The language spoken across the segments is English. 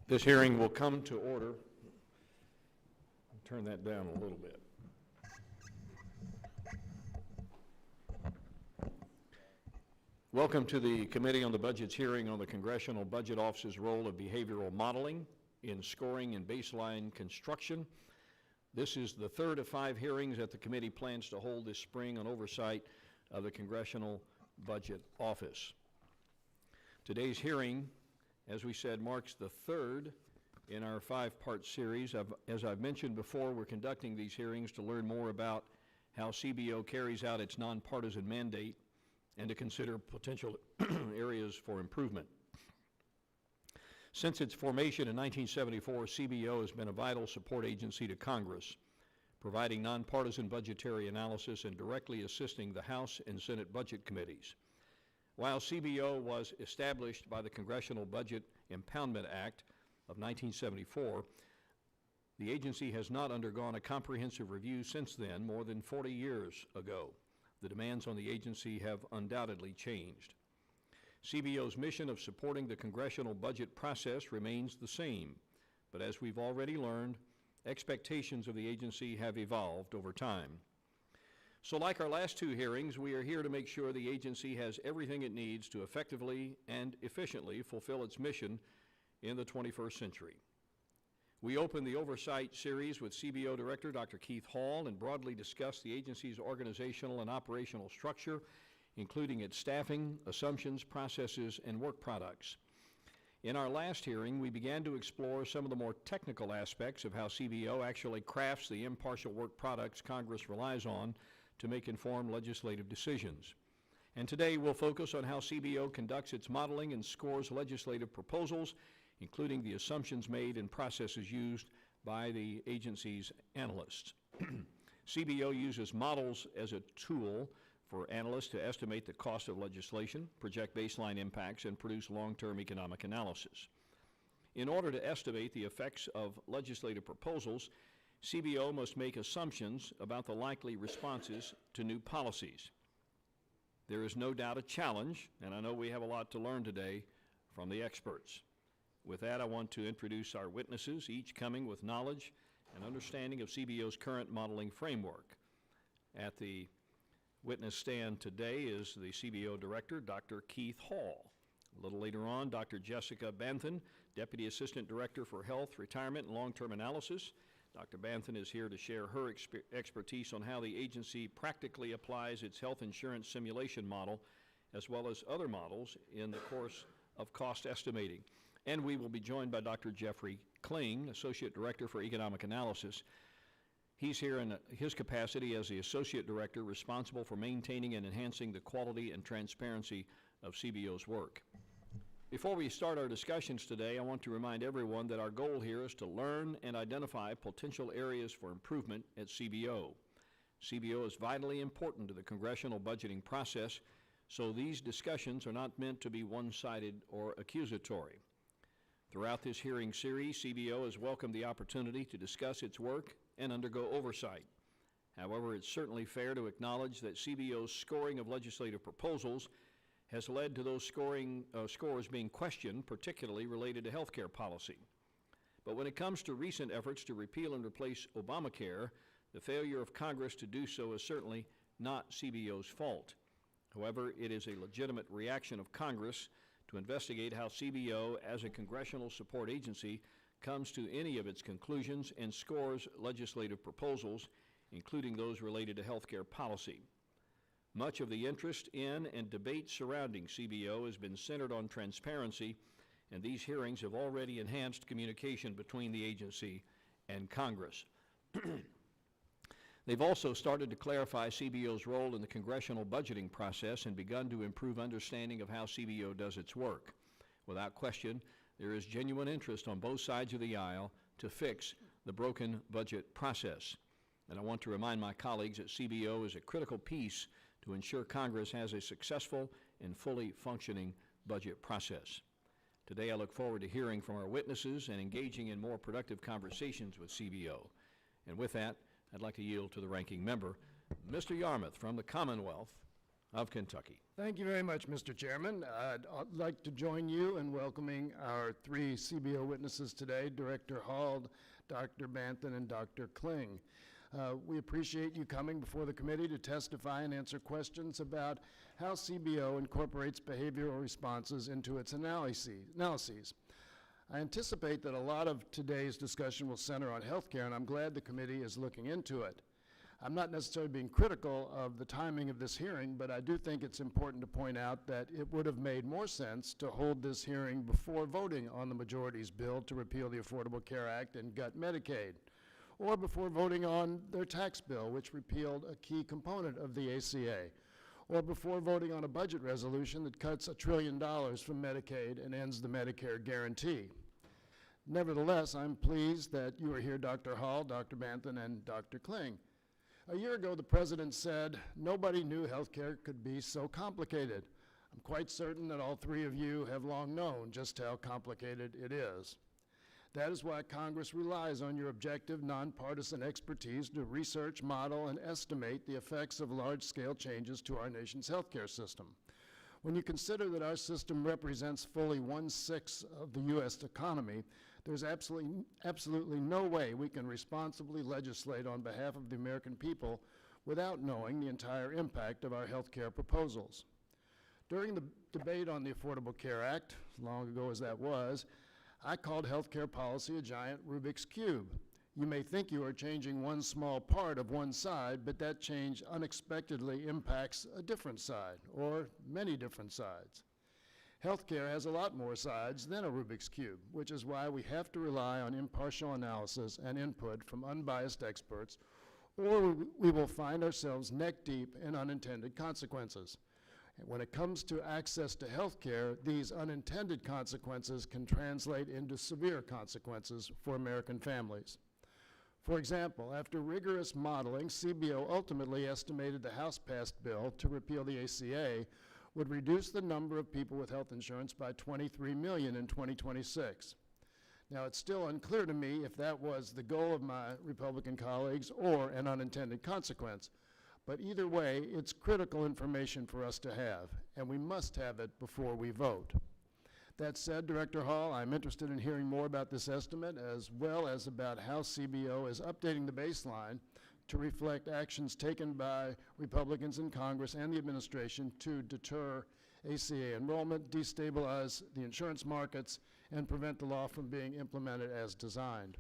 This hearing will come to order. Turn that down a little bit. Welcome to the Committee on the Budget's hearing on the Congressional Budget Office's role of behavioral modeling in scoring and baseline construction. This is the third of 5 hearings that the committee plans to hold this spring on oversight of the Congressional Budget Office. Today's hearing, as we said, marks the third in our 5-part series. As I've mentioned before, we're conducting these hearings to learn more about how CBO carries out its nonpartisan mandate and to consider potential areas for improvement. Since its formation in 1974, CBO has been a vital support agency to Congress, providing nonpartisan budgetary analysis and directly assisting the House and Senate budget committees. While CBO was established by the Congressional Budget Impoundment Act of 1974, the agency has not undergone a comprehensive review since then, more than 40 years ago. The demands on the agency have undoubtedly changed. CBO's mission of supporting the congressional budget process remains the same, but as we've already learned, expectations of the agency have evolved over time. So like our last 2 hearings, we are here to make sure the agency has everything it needs to effectively and efficiently fulfill its mission in the 21st century. We opened the Oversight series with CBO Director Dr. Keith Hall and broadly discussed the agency's organizational and operational structure, including its staffing, assumptions, processes, and work products. In our last hearing, we began to explore some of the more technical aspects of how CBO actually crafts the impartial work products Congress relies on to make informed legislative decisions. And today we'll focus on how CBO conducts its modeling and scores legislative proposals, including the assumptions made and processes used by the agency's analysts. CBO uses models as a tool for analysts to estimate the cost of legislation, project baseline impacts, and produce long-term economic analysis. In order to estimate the effects of legislative proposals, CBO must make assumptions about the likely responses to new policies. There is no doubt a challenge, and I know we have a lot to learn today from the experts. With that, I want to introduce our witnesses, each coming with knowledge and understanding of CBO's current modeling framework. At the witness stand today is the CBO Director, Dr. Keith Hall. A little later on, Dr. Jessica Banthin, Deputy Assistant Director for Health, Retirement, and Long-Term Analysis. Dr. Banthin is here to share her expertise on how the agency practically applies its health insurance simulation model, as well as other models in the course of cost estimating. And we will be joined by Dr. Jeffrey Kling, Associate Director for Economic Analysis. He's here in his capacity as the Associate Director responsible for maintaining and enhancing the quality and transparency of CBO's work. Before we start our discussions today, I want to remind everyone that our goal here is to learn and identify potential areas for improvement at CBO. CBO is vitally important to the congressional budgeting process, so these discussions are not meant to be one-sided or accusatory. Throughout this hearing series, CBO has welcomed the opportunity to discuss its work and undergo oversight. However, it's certainly fair to acknowledge that CBO's scoring of legislative proposals has led to those scores being questioned, particularly related to health care policy. But when it comes to recent efforts to repeal and replace Obamacare, the failure of Congress to do so is certainly not CBO's fault. However, it is a legitimate reaction of Congress to investigate how CBO, as a congressional support agency, comes to any of its conclusions and scores legislative proposals, including those related to health care policy. Much of the interest in and debate surrounding CBO has been centered on transparency, and these hearings have already enhanced communication between the agency and Congress. They've also started to clarify CBO's role in the congressional budgeting process and begun to improve understanding of how CBO does its work. Without question, there is genuine interest on both sides of the aisle to fix the broken budget process. And I want to remind my colleagues that CBO is a critical piece to ensure Congress has a successful and fully functioning budget process. Today I look forward to hearing from our witnesses and engaging in more productive conversations with CBO. And with that, I'd like to yield to the ranking member, Mr. Yarmouth from the Commonwealth of Kentucky. Thank you very much, Mr. Chairman. I'd like to join you in welcoming our three CBO witnesses today, Director Hall, Dr. Banthin, and Dr. Kling. We appreciate you coming before the committee to testify and answer questions about how CBO incorporates behavioral responses into its analyses. I anticipate that a lot of today's discussion will center on healthcare, and I'm glad the committee is looking into it. I'm not necessarily being critical of the timing of this hearing, but I do think it's important to point out that it would have made more sense to hold this hearing before voting on the majority's bill to repeal the Affordable Care Act and gut Medicaid, or before voting on their tax bill, which repealed a key component of the ACA, or before voting on a budget resolution that cuts $1 trillion from Medicaid and ends the Medicare guarantee. Nevertheless, I'm pleased that you are here, Dr. Hall, Dr. Banthin, and Dr. Kling. A year ago, the president said, nobody knew healthcare could be so complicated. I'm quite certain that all three of you have long known just how complicated it is. That is why Congress relies on your objective, nonpartisan expertise to research, model, and estimate the effects of large-scale changes to our nation's healthcare system. When you consider that our system represents fully 1/6 of the U.S. economy, there's absolutely no way we can responsibly legislate on behalf of the American people without knowing the entire impact of our health care proposals. During the debate on the Affordable Care Act, as long ago as that was, I called health care policy a giant Rubik's Cube. You may think you are changing one small part of one side, but that change unexpectedly impacts a different side, or many different sides. Healthcare has a lot more sides than a Rubik's Cube, which is why we have to rely on impartial analysis and input from unbiased experts, or we will find ourselves neck deep in unintended consequences. When it comes to access to healthcare, these unintended consequences can translate into severe consequences for American families. For example, after rigorous modeling, CBO ultimately estimated the House-passed bill to repeal the ACA would reduce the number of people with health insurance by 23 million in 2026. Now, it's still unclear to me if that was the goal of my Republican colleagues or an unintended consequence, but either way, it's critical information for us to have, and we must have it before we vote. That said, Director Hall, I'm interested in hearing more about this estimate, as well as about how CBO is updating the baseline to reflect actions taken by Republicans in Congress and the administration to deter ACA enrollment, destabilize the insurance markets, and prevent the law from being implemented as designed.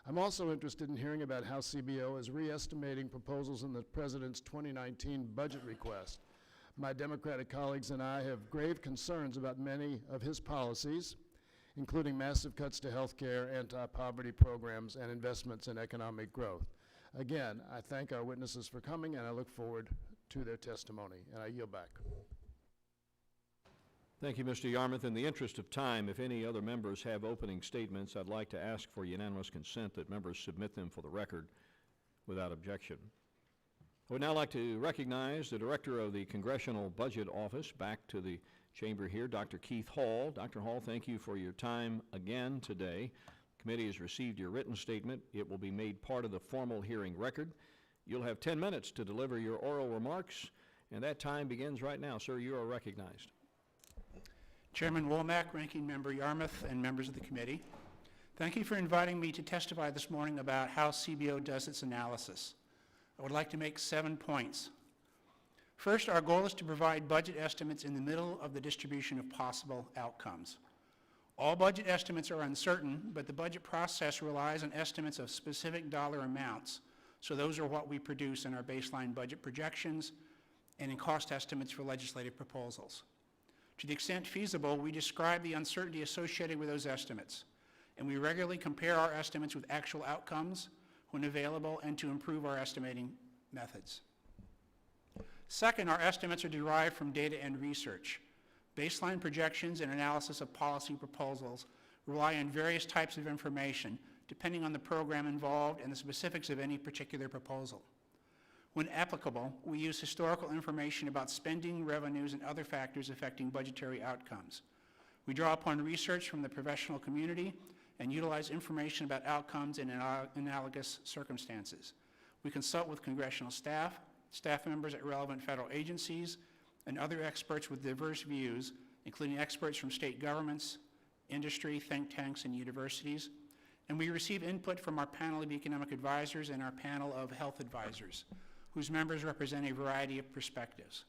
I'm also interested in hearing about how CBO is re-estimating proposals in the President's 2019 budget request. My Democratic colleagues and I have grave concerns about many of his policies, including massive cuts to health care, anti-poverty programs, and investments in economic growth. Again, I thank our witnesses for coming, and I look forward to their testimony. And I yield back. Thank you, Mr. Yarmouth. In the interest of time, if any other members have opening statements, I'd like to ask for unanimous consent that members submit them for the record without objection. I would now like to recognize the Director of the Congressional Budget Office, back to the chamber here, Dr. Keith Hall. Dr. Hall, thank you for your time again today. The committee has received your written statement. It will be made part of the formal hearing record. You'll have 10 minutes to deliver your oral remarks, and that time begins right now. Sir, you are recognized. Chairman Womack, Ranking Member Yarmouth, and members of the committee, thank you for inviting me to testify this morning about how CBO does its analysis. I would like to make 7 points. First, our goal is to provide budget estimates in the middle of the distribution of possible outcomes. All budget estimates are uncertain, but the budget process relies on estimates of specific dollar amounts, so those are what we produce in our baseline budget projections and in cost estimates for legislative proposals. To the extent feasible, we describe the uncertainty associated with those estimates, and we regularly compare our estimates with actual outcomes when available and to improve our estimating methods. Second, our estimates are derived from data and research. Baseline projections and analysis of policy proposals rely on various types of information depending on the program involved and the specifics of any particular proposal. When applicable, we use historical information about spending, revenues, and other factors affecting budgetary outcomes. We draw upon research from the professional community and utilize information about outcomes in analogous circumstances. We consult with congressional staff members at relevant federal agencies, and other experts with diverse views, including experts from state governments, industry, think tanks, and universities. And we receive input from our panel of economic advisors and our panel of health advisors, whose members represent a variety of perspectives.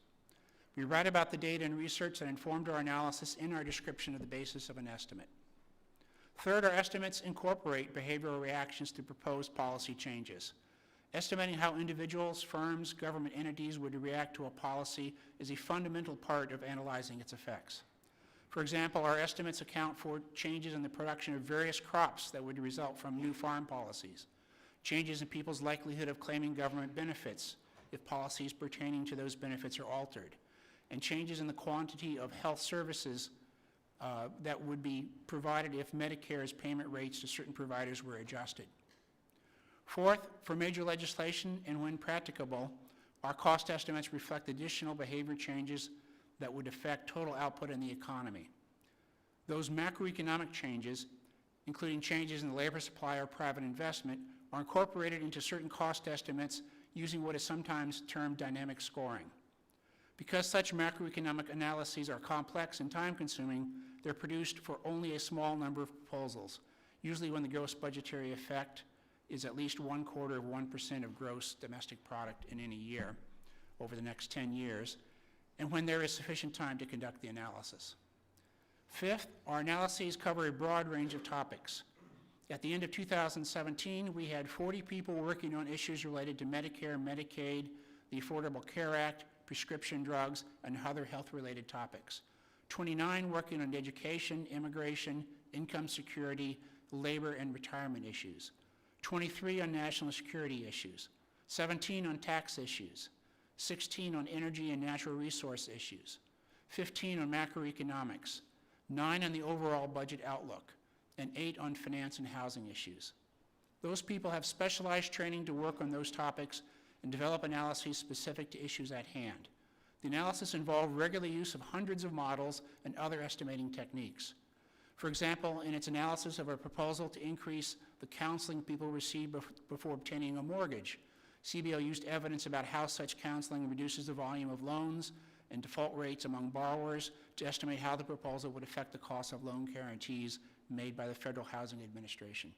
We write about the data and research that informed our analysis in our description of the basis of an estimate. Third, our estimates incorporate behavioral reactions to proposed policy changes. Estimating how individuals, firms, government entities would react to a policy is a fundamental part of analyzing its effects. For example, our estimates account for changes in the production of various crops that would result from new farm policies, changes in people's likelihood of claiming government benefits if policies pertaining to those benefits are altered, and changes in the quantity of health services that would be provided if Medicare's payment rates to certain providers were adjusted. Fourth, for major legislation and when practicable, our cost estimates reflect additional behavior changes that would affect total output in the economy. Those macroeconomic changes, including changes in the labor supply or private investment, are incorporated into certain cost estimates using what is sometimes termed dynamic scoring. Because such macroeconomic analyses are complex and time-consuming, they're produced for only a small number of proposals, usually when the gross budgetary effect is at least 1/4% of gross domestic product in any year over the next 10 years, and when there is sufficient time to conduct the analysis. Fifth, our analyses cover a broad range of topics. At the end of 2017, we had 40 people working on issues related to Medicare, Medicaid, the Affordable Care Act, prescription drugs, and other health-related topics. 29 working on education, immigration, income security, labor, and retirement issues. 23 on national security issues. 17 on tax issues. 16 on energy and natural resource issues. 15 on macroeconomics. 9 on the overall budget outlook. And 8 on finance and housing issues. Those people have specialized training to work on those topics and develop analyses specific to issues at hand. The analysis involved regular use of hundreds of models and other estimating techniques. For example, in its analysis of a proposal to increase the counseling people receive before obtaining a mortgage, CBO used evidence about how such counseling reduces the volume of loans and default rates among borrowers to estimate how the proposal would affect the cost of loan guarantees made by the Federal Housing Administration.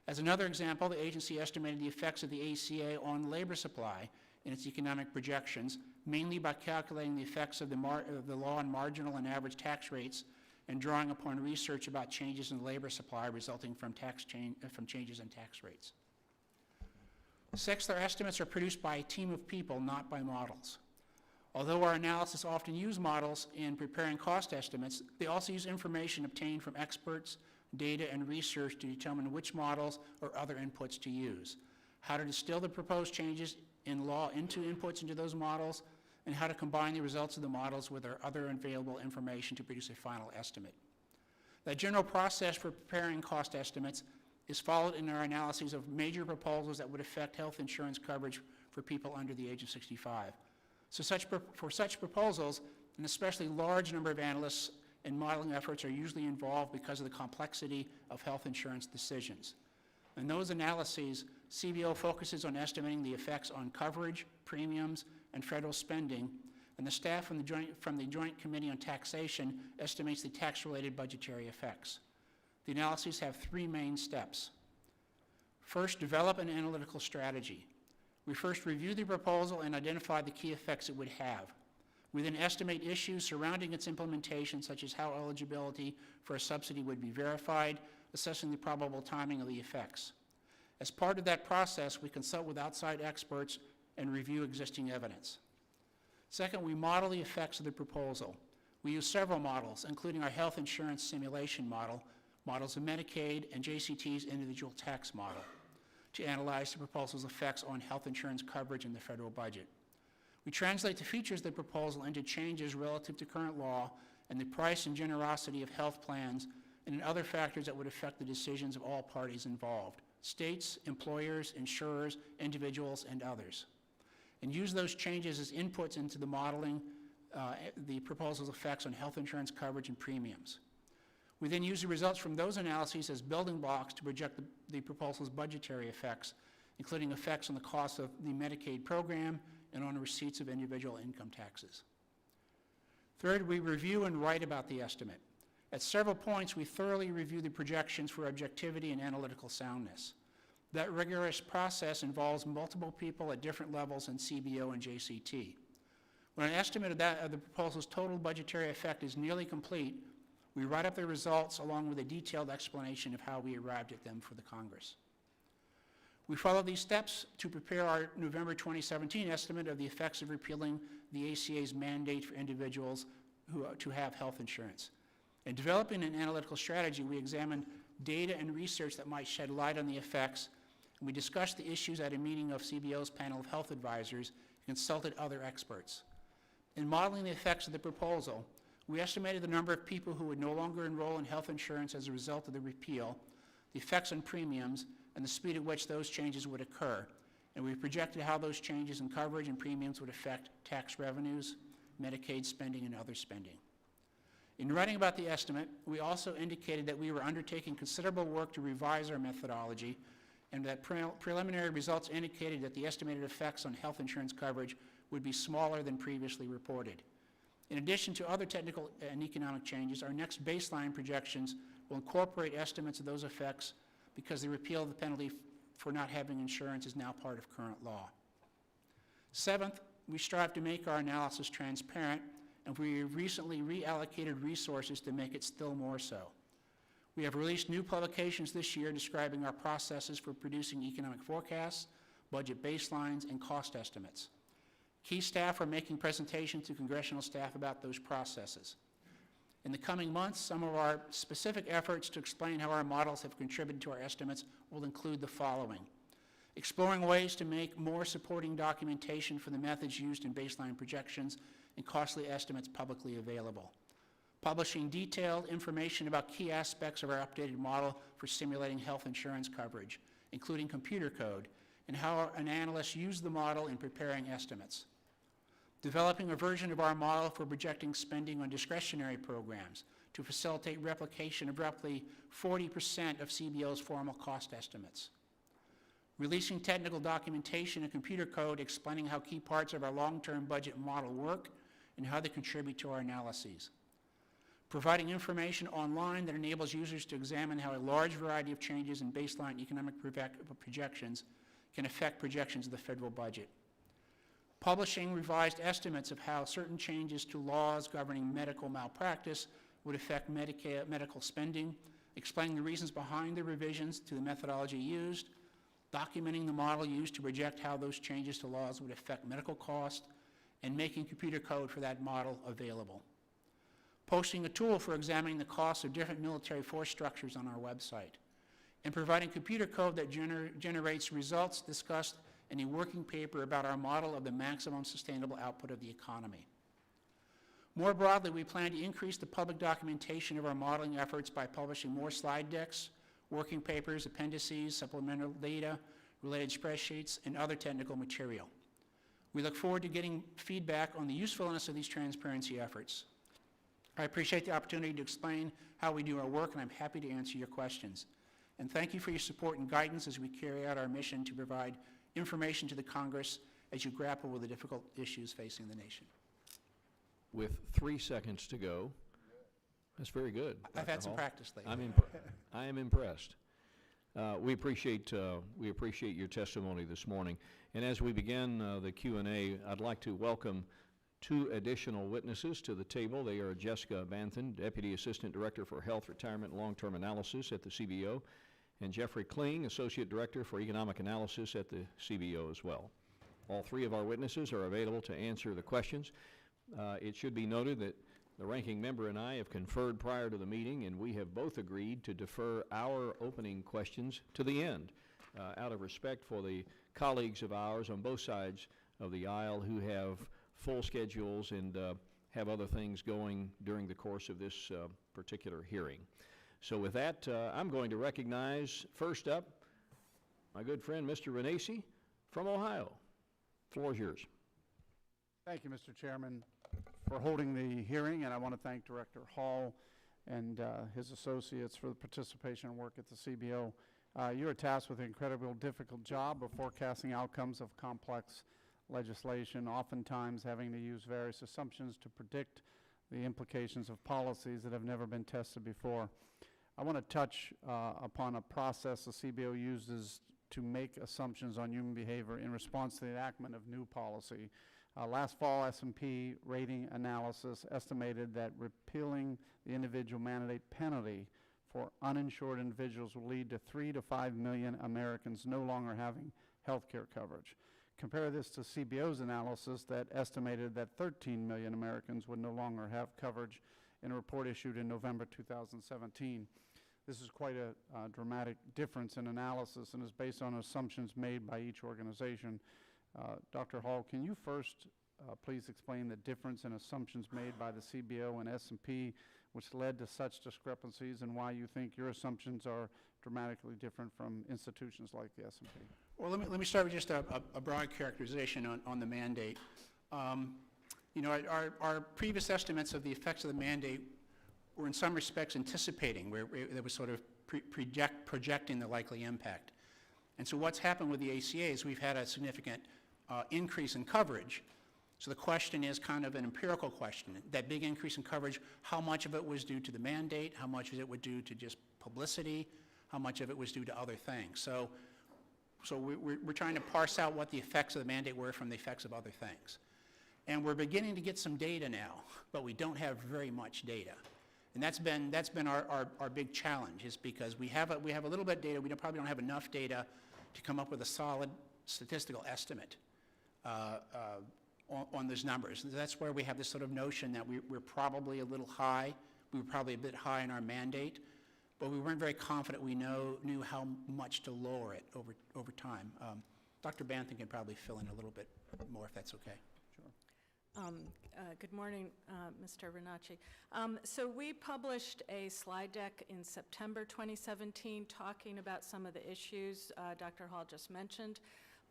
As another example, the agency estimated the effects of the ACA on labor supply in its economic projections, mainly by calculating the effects of the law on marginal and average tax rates and drawing upon research about changes in labor supply resulting from changes in tax rates. Sixth, our estimates are produced by a team of people, not by models. Although our analysis often use models in preparing cost estimates, they also use information obtained from experts, data, and research to determine which models or other inputs to use, how to distill the proposed changes in law into inputs into those models, and how to combine the results of the models with our other available information to produce a final estimate. The general process for preparing cost estimates is followed in our analyses of major proposals that would affect health insurance coverage for people under the age of 65. So for such proposals, an especially large number of analysts and modeling efforts are usually involved because of the complexity of health insurance decisions. In those analyses, CBO focuses on estimating the effects on coverage, premiums, and federal spending, and the staff from the Joint Committee on Taxation estimates the tax-related budgetary effects. The analyses have 3 main steps. First, develop an analytical strategy. We first review the proposal and identify the key effects it would have. We then estimate issues surrounding its implementation, such as how eligibility for a subsidy would be verified, assessing the probable timing of the effects. As part of that process, we consult with outside experts and review existing evidence. Second, we model the effects of the proposal. We use several models, including our health insurance simulation model, models of Medicaid, and JCT's individual tax model, to analyze the proposal's effects on health insurance coverage in the federal budget. We translate the features of the proposal into changes relative to current law and the price and generosity of health plans and in other factors that would affect the decisions of all parties involved, states, employers, insurers, individuals, and others, and use those changes as inputs into the modeling the proposal's effects on health insurance coverage and premiums. We then use the results from those analyses as building blocks to project the proposal's budgetary effects, including effects on the cost of the Medicaid program and on receipts of individual income taxes. Third, we review and write about the estimate. At several points, we thoroughly review the projections for objectivity and analytical soundness. That rigorous process involves multiple people at different levels in CBO and JCT. When an estimate of the proposal's total budgetary effect is nearly complete, we write up the results along with a detailed explanation of how we arrived at them for the Congress. We follow these steps to prepare our November 2017 estimate of the effects of repealing the ACA's mandate for individuals to have health insurance. In developing an analytical strategy, we examined data and research that might shed light on the effects, and we discussed the issues at a meeting of CBO's panel of health advisors and consulted other experts. In modeling the effects of the proposal, we estimated the number of people who would no longer enroll in health insurance as a result of the repeal, the effects on premiums, and the speed at which those changes would occur, and we projected how those changes in coverage and premiums would affect tax revenues, Medicaid spending, and other spending. In writing about the estimate, we also indicated that we were undertaking considerable work to revise our methodology, and that preliminary results indicated that the estimated effects on health insurance coverage would be smaller than previously reported. In addition to other technical and economic changes, our next baseline projections will incorporate estimates of those effects because the repeal of the penalty for not having insurance is now part of current law. Seventh, we strive to make our analysis transparent, and we recently reallocated resources to make it still more so. We have released new publications this year describing our processes for producing economic forecasts, budget baselines, and cost estimates. Key staff are making presentations to Congressional staff about those processes. In the coming months, some of our specific efforts to explain how our models have contributed to our estimates will include the following: exploring ways to make more supporting documentation for the methods used in baseline projections and costly estimates publicly available, publishing detailed information about key aspects of our updated model for simulating health insurance coverage, including computer code, and how an analyst used the model in preparing estimates, developing a version of our model for projecting spending on discretionary programs to facilitate replication of roughly 40% of CBO's formal cost estimates, releasing technical documentation and computer code explaining how key parts of our long-term budget model work and how they contribute to our analyses, providing information online that enables users to examine how a large variety of changes in baseline economic projections can affect projections of the federal budget, publishing revised estimates of how certain changes to laws governing medical malpractice would affect medical spending, explaining the reasons behind the revisions to the methodology used, documenting the model used to project how those changes to laws would affect medical costs, and making computer code for that model available, posting a tool for examining the costs of different military force structures on our website, and providing computer code that generates results discussed in a working paper about our model of the maximum sustainable output of the economy. More broadly, we plan to increase the public documentation of our modeling efforts by publishing more slide decks, working papers, appendices, supplemental data, related spreadsheets, and other technical material. We look forward to getting feedback on the usefulness of these transparency efforts. I appreciate the opportunity to explain how we do our work, and I'm happy to answer your questions. And thank you for your support and guidance as we carry out our mission to provide information to the Congress as you grapple with the difficult issues facing the nation. With 3 seconds to go, that's very good. I've Dr. had some Hall. practice lately. I am impressed. We appreciate your testimony this morning. And as we begin the Q&A, I'd like to welcome 2 additional witnesses to the table. They are Jessica Banthin, Deputy Assistant Director for Health, Retirement, and Long-Term Analysis at the CBO, and Jeffrey Kling, Associate Director for Economic Analysis at the CBO as well. All 3 of our witnesses are available to answer the questions. It should be noted that the ranking member and I have conferred prior to the meeting, and we have both agreed to defer our opening questions to the end, out of respect for the colleagues of ours on both sides of the aisle who have full schedules and have other things going during the course of this particular hearing. So with that, I'm going to recognize, first up, my good friend, Mr. Renacci from Ohio. The floor is yours. Thank you, Mr. Chairman, for holding the hearing, and I want to thank Director Hall and his associates for the participation and work at the CBO. You are tasked with an incredibly difficult job of forecasting outcomes of complex legislation, oftentimes having to use various assumptions to predict the implications of policies that have never been tested before. I want to touch upon a process the CBO uses to make assumptions on human behavior in response to the enactment of new policy. Last fall, S&P rating analysis estimated that repealing the individual mandate penalty for uninsured individuals will lead to 3 to 5 million Americans no longer having health care coverage. Compare this to CBO's analysis that estimated that 13 million Americans would no longer have coverage in a report issued in November 2017. This is quite a dramatic difference in analysis and is based on assumptions made by each organization. Dr. Hall, can you first please explain the difference in assumptions made by the CBO and S&P which led to such discrepancies, and why you think your assumptions are dramatically different from institutions like the S&P? Well, let me start with just a broad characterization on the mandate. You know, our previous estimates of the effects of the mandate were in some respects anticipating, where it was sort of projecting the likely impact. And so what's happened with the ACA is we've had a significant increase in coverage. So the question is kind of an empirical question. That big increase in coverage, how much of it was due to the mandate? How much of it was due to just publicity? How much of it was due to other things? So we're trying to parse out what the effects of the mandate were from the effects of other things. And we're beginning to get some data now, but we don't have very much data. And that's been our big challenge, is because we have a little bit of data. We probably don't have enough data to come up with a solid statistical estimate on those numbers. And that's where we have this sort of notion that we're probably a little high. We were probably a bit high in our mandate, but we weren't very confident we knew how much to lower it over time. Dr. Banthin can probably fill in a little bit more if that's okay. Good morning, Mr. Renacci. So we published a slide deck in September 2017 talking about some of the issues Dr. Hall just mentioned,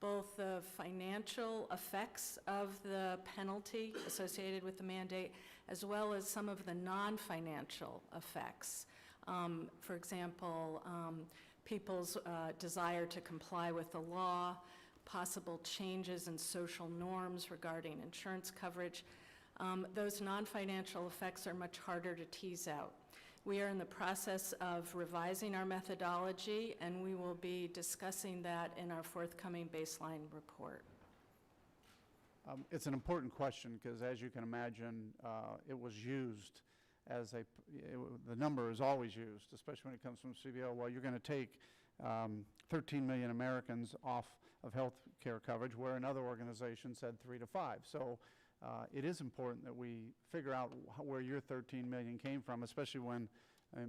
both the financial effects of the penalty associated with the mandate, as well as some of the non-financial effects. For example, people's desire to comply with the law, possible changes in social norms regarding insurance coverage. Those non-financial effects are much harder to tease out. We are in the process of revising our methodology, and we will be discussing that in our forthcoming baseline report. It's an important question because, as you can imagine, it was used as the number is always used, especially when it comes from CBO. Well, you're going to take 13 million Americans off of health care coverage, where another organization said 3 to 5. So it is important that we figure out where your 13 million came from, especially when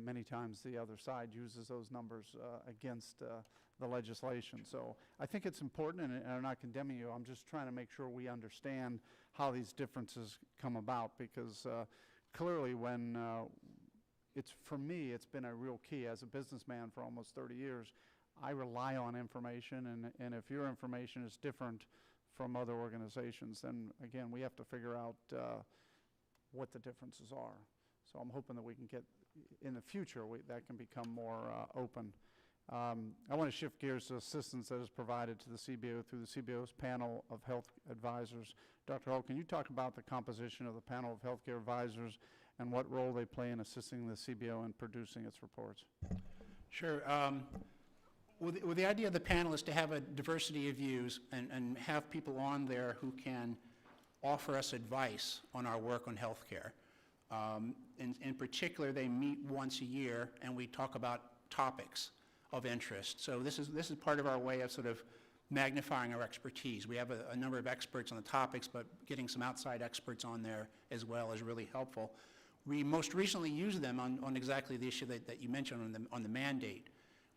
many times the other side uses those numbers against the legislation. So I think it's important, and I'm not condemning you. I'm just trying to make sure we understand how these differences come about, because clearly when for me, it's been a real key. As a businessman for almost 30 years, I rely on information, and if your information is different from other organizations, then again, we have to figure out what the differences are. So I'm hoping that we can get, in the future, that can become more open. I want to shift gears to assistance that is provided to the CBO through the CBO's panel of health advisors. Dr. Hall, can you talk about the composition of the panel of healthcare advisors and what role they play in assisting the CBO in producing its reports? Sure. Well, the idea of the panel is to have a diversity of views and have people on there who can offer us advice on our work on healthcare. In particular, they meet once a year, and we talk about topics of interest. So this is part of our way of sort of magnifying our expertise. We have a number of experts on the topics, but getting some outside experts on there as well is really helpful. We most recently used them on exactly the issue that you mentioned on the mandate.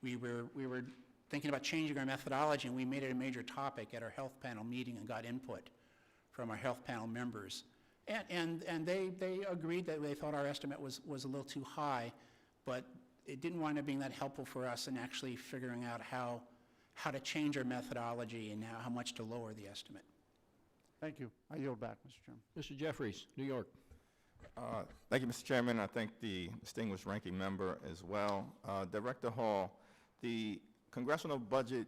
We were thinking about changing our methodology, and we made it a major topic at our health panel meeting and got input from our health panel members. And they agreed that they thought our estimate was a little too high, but it didn't wind up being that helpful for us in actually figuring out how to change our methodology and how much to lower the estimate. Thank you. I yield back, Mr. Chairman. Mr. Jeffries, New York. Thank you, Mr. Chairman. I thank the distinguished ranking member as well. Director Hall, the Congressional Budget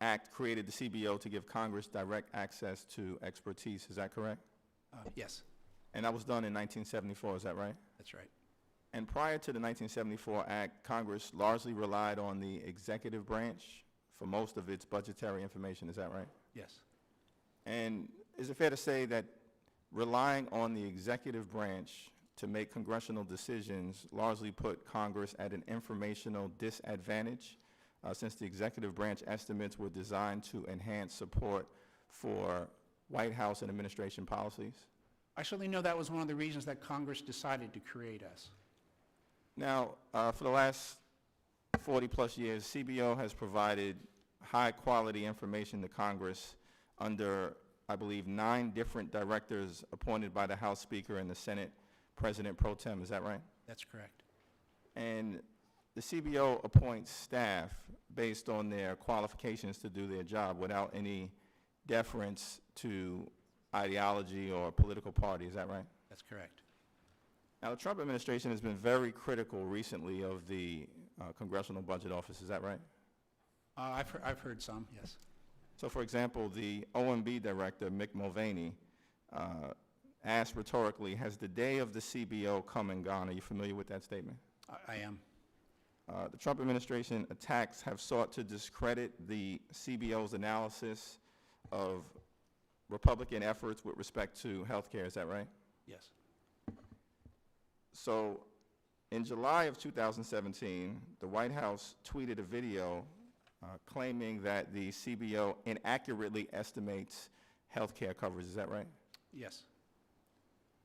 Act created the CBO to give Congress direct access to expertise. Is that correct? Yes. And that was done in 1974, is that right? That's right. And prior to the 1974 Act, Congress largely relied on the executive branch for most of its budgetary information, is that right? Yes. And is it fair to say that relying on the executive branch to make congressional decisions largely put Congress at an informational disadvantage, since the executive branch estimates were designed to enhance support for White House and administration policies? I certainly know that was one of the reasons that Congress decided to create us. Now, for the last 40-plus years, CBO has provided high-quality information to Congress under, I believe, 9 different directors appointed by the House Speaker and the Senate President Pro Tem. Is that right? That's correct. And the CBO appoints staff based on their qualifications to do their job without any deference to ideology or political party. Is that right? That's correct. Now, the Trump administration has been very critical recently of the Congressional Budget Office. Is that right? I've heard some, yes. So, for example, the OMB director, Mick Mulvaney, asked rhetorically, has the day of the CBO come and gone? Are you familiar with that statement? I am. The Trump administration attacks have sought to discredit the CBO's analysis of Republican efforts with respect to health care. Is that right? Yes. So, in July of 2017, the White House tweeted a video claiming that the CBO inaccurately estimates health care coverage. Is that right? Yes.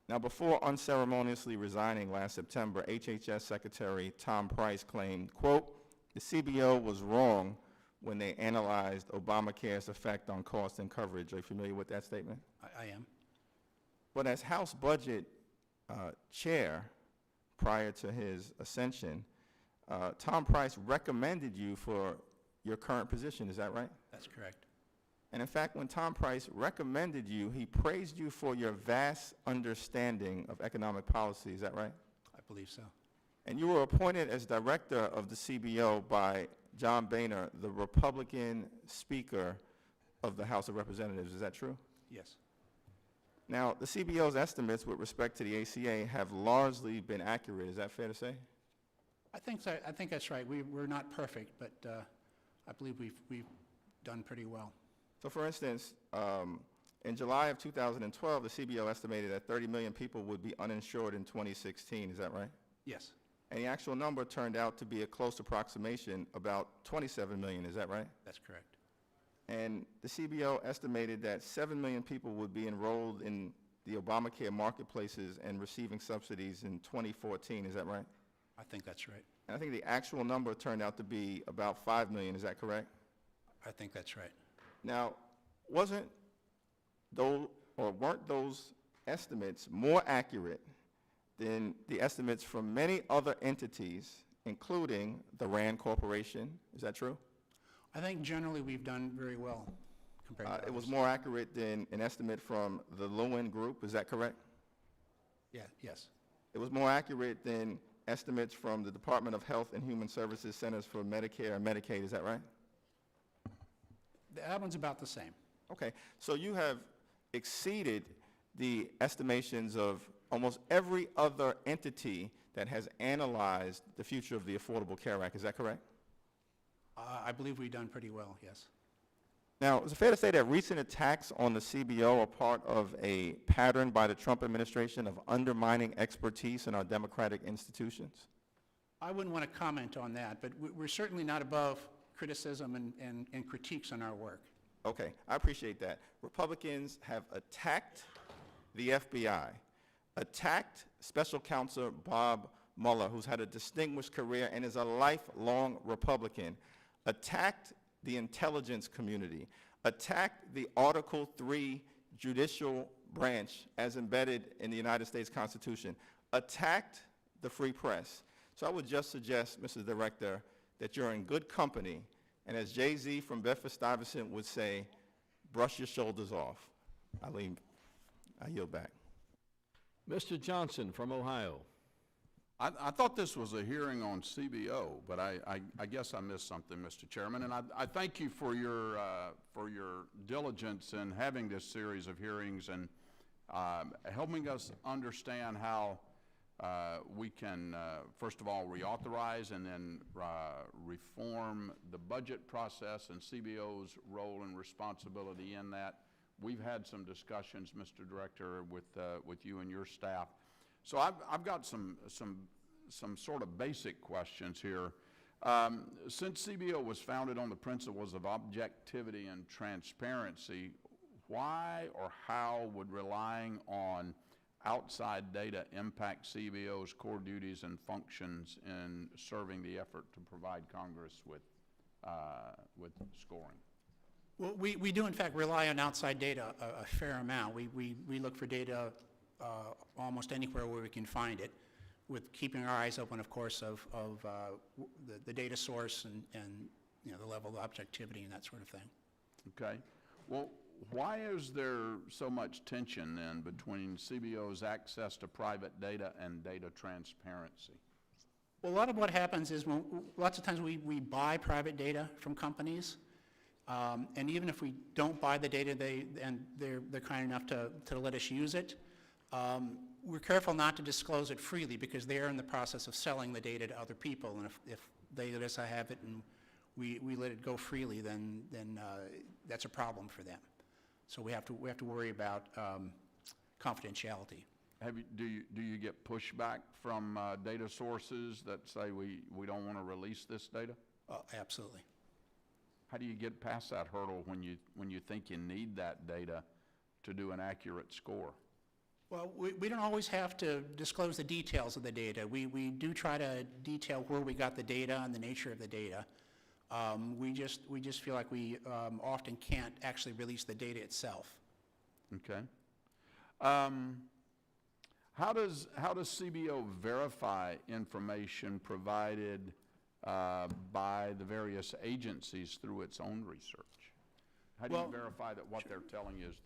Now, before unceremoniously resigning last September, HHS Secretary Tom Price claimed, quote, the CBO was wrong when they analyzed Obamacare's effect on cost and coverage. Are you familiar with that statement? I am. But as House Budget Chair, prior to his ascension, Tom Price recommended you for your current position. Is that right? That's correct. And in fact, when Tom Price recommended you, he praised you for your vast understanding of economic policy. Is that right? I believe so. And you were appointed as director of the CBO by John Boehner, the Republican Speaker of the House of Representatives. Is that true? Yes. Now, the CBO's estimates with respect to the ACA have largely been accurate. Is that fair to say? I think so. I think that's right. We're not perfect, but I believe we've done pretty well. So, for instance, in July of 2012, the CBO estimated that 30 million people would be uninsured in 2016. Is that right? Yes. And the actual number turned out to be a close approximation, about 27 million. Is that right? That's correct. And the CBO estimated that 7 million people would be enrolled in the Obamacare marketplaces and receiving subsidies in 2014. Is that right? I think that's right. And I think the actual number turned out to be about 5 million. Is that correct? I think that's right. Now, weren't those estimates more accurate than the estimates from many other entities, including the RAND Corporation? Is that true? I think generally we've done very well compared to It was others. more accurate than an estimate from the Lewin Group. Is that correct? Yeah, yes. It was more accurate than estimates from the Department of Health and Human Services Centers for Medicare and Medicaid. Is that right? That one's about the same. Okay, so you have exceeded the estimations of almost every other entity that has analyzed the future of the Affordable Care Act. Is that correct? I believe we've done pretty well, yes. Now, is it fair to say that recent attacks on the CBO are part of a pattern by the Trump administration of undermining expertise in our democratic institutions? I wouldn't want to comment on that, but we're certainly not above criticism and critiques on our work. Okay, I appreciate that. Republicans have attacked the FBI, attacked Special Counsel Bob Mueller, who's had a distinguished career and is a lifelong Republican, attacked the intelligence community, attacked the Article III judicial branch as embedded in the United States Constitution, attacked the free press. So I would just suggest, Mr. Director, that you're in good company, and as Jay-Z from Bedford-Stuyvesant would say, brush your shoulders off. I yield back. Mr. Johnson from Ohio. I thought this was a hearing on CBO, but I guess I missed something, Mr. Chairman, and I thank you for your diligence in having this series of hearings and helping us understand how we can, first of all, reauthorize and then reform the budget process and CBO's role and responsibility in that. We've had some discussions, Mr. Director, with you and your staff. So I've got some sort of basic questions here. Since CBO was founded on the principles of objectivity and transparency, why or how would relying on outside data impact CBO's core duties and functions in serving the effort to provide Congress with scoring? Well, we do in fact rely on outside data a fair amount. We look for data almost anywhere where we can find it, with keeping our eyes open, of course, of the data source and you know, the level of objectivity and that sort of thing. Okay. Well, why is there so much tension then between CBO's access to private data and data transparency? Well, a lot of what happens is lots of times we buy private data from companies, and even if we don't buy the data, they're kind enough to let us use it. We're careful not to disclose it freely because they are in the process of selling the data to other people, and if they let us have it and we let it go freely, then that's a problem for them. So we have to worry about confidentiality. Do you get pushback from data sources that say we don't want to release this data? Absolutely. How do you get past that hurdle when you think you need that data to do an accurate score? Well, we don't always have to disclose the details of the data. We do try to detail where we got the data and the nature of the data. We just feel like we often can't actually release the data itself. Okay. How does CBO verify information provided by the various agencies through its own research? How do you verify that what they're telling you is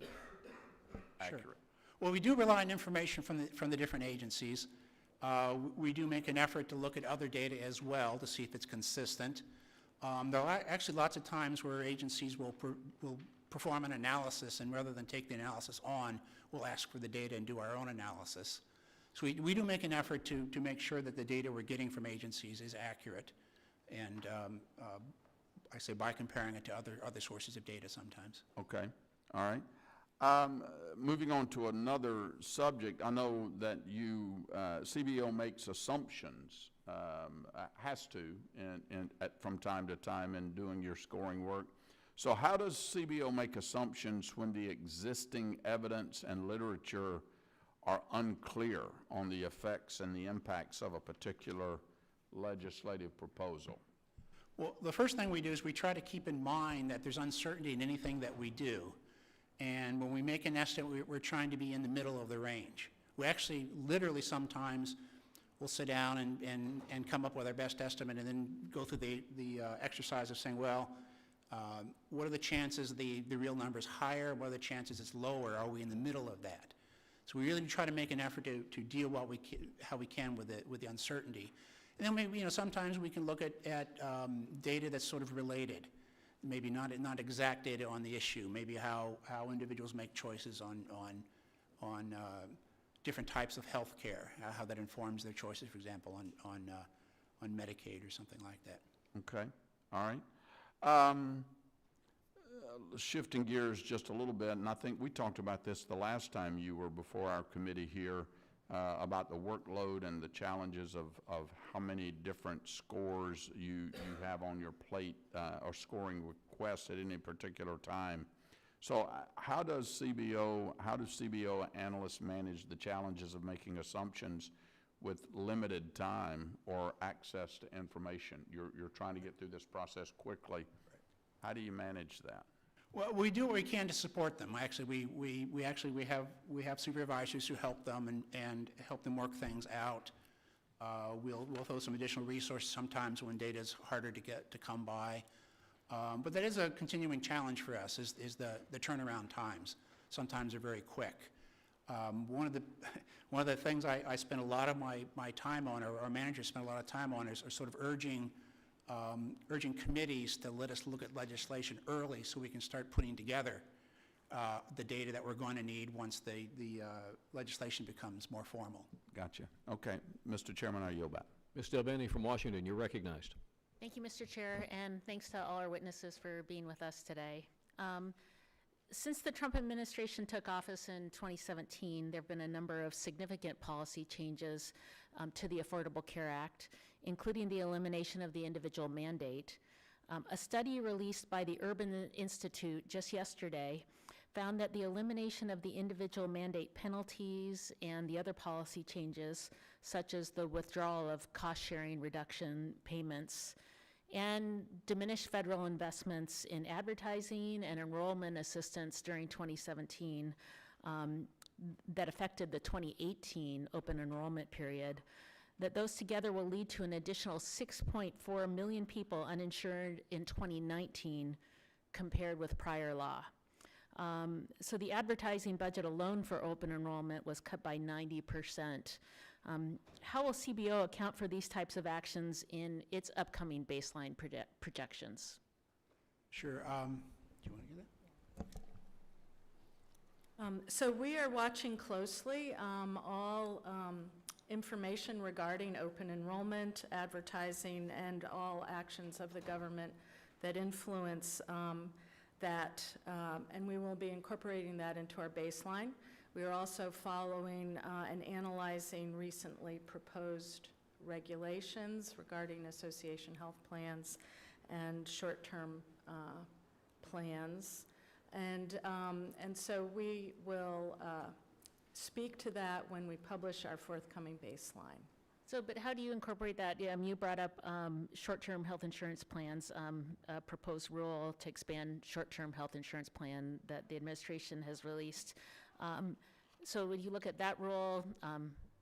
accurate? Sure. Well, we do rely on information from the different agencies. We do make an effort to look at other data as well to see if it's consistent. There are actually lots of times where agencies will perform an analysis, and rather than take the analysis on, we'll ask for the data and do our own analysis. So we do make an effort to make sure that the data we're getting from agencies is accurate, and I say by comparing it to other sources of data sometimes. Okay, all right. Moving on to another subject, I know that CBO makes assumptions, has to, from time to time in doing your scoring work. So how does CBO make assumptions when the existing evidence and literature are unclear on the effects and the impacts of a particular legislative proposal? Well, the first thing we do is we try to keep in mind that there's uncertainty in anything that we do. And when we make an estimate, we're trying to be in the middle of the range. We actually literally sometimes will sit down and come up with our best estimate and then go through the exercise of saying, well, what are the chances the real number is higher? What are the chances it's lower? Are we in the middle of that? So we really try to make an effort to deal how we can with the uncertainty. And then maybe, sometimes we can look at data that's sort of related. Maybe not exact data on the issue, maybe how individuals make choices on different types of health care, how that informs their choices, for example, on Medicaid or something like that. Okay, all right. Shifting gears just a little bit, and I think we talked about this the last time you were before our committee here, about the workload and the challenges of how many different scores you have on your plate or scoring requests at any particular time. So how do CBO analysts manage the challenges of making assumptions with limited time or access to information? You're trying to get through this process quickly. How do you manage that? Well, we do what we can to support them. Actually, we have supervisors who help them and help them work things out. We'll throw some additional resources sometimes when data is harder to come by. But that is a continuing challenge for us, is the turnaround times. Sometimes they're very quick. One of the things I spend a lot of my time on, or our managers spend a lot of time on, is sort of urging committees to let us look at legislation early so we can start putting together the data that we're going to need once the legislation becomes more formal. Gotcha. Okay, Mr. Chairman, I yield back. Ms. Delbeni from Washington, you're recognized. Thank you, Mr. Chair, and thanks to all our witnesses for being with us today. Since the Trump administration took office in 2017, there have been a number of significant policy changes to the Affordable Care Act, including the elimination of the individual mandate. A study released by the Urban Institute just yesterday found that the elimination of the individual mandate penalties and the other policy changes, such as the withdrawal of cost-sharing reduction payments, and diminished federal investments in advertising and enrollment assistance during 2017 that affected the 2018 open enrollment period, that those together will lead to an additional 6.4 million people uninsured in 2019 compared with prior law. So the advertising budget alone for open enrollment was cut by 90%. How will CBO account for these types of actions in its upcoming baseline projections? Sure. Do you want to do that? So we are watching closely all information regarding open enrollment, advertising, and all actions of the government that influence that, and we will be incorporating that into our baseline. We are also following and analyzing recently proposed regulations regarding association health plans and short-term plans. And so we will speak to that when we publish our forthcoming baseline. So, but how do you incorporate that? You brought up short-term health insurance plans, a proposed rule to expand short-term health insurance plan that the administration has released. So when you look at that rule,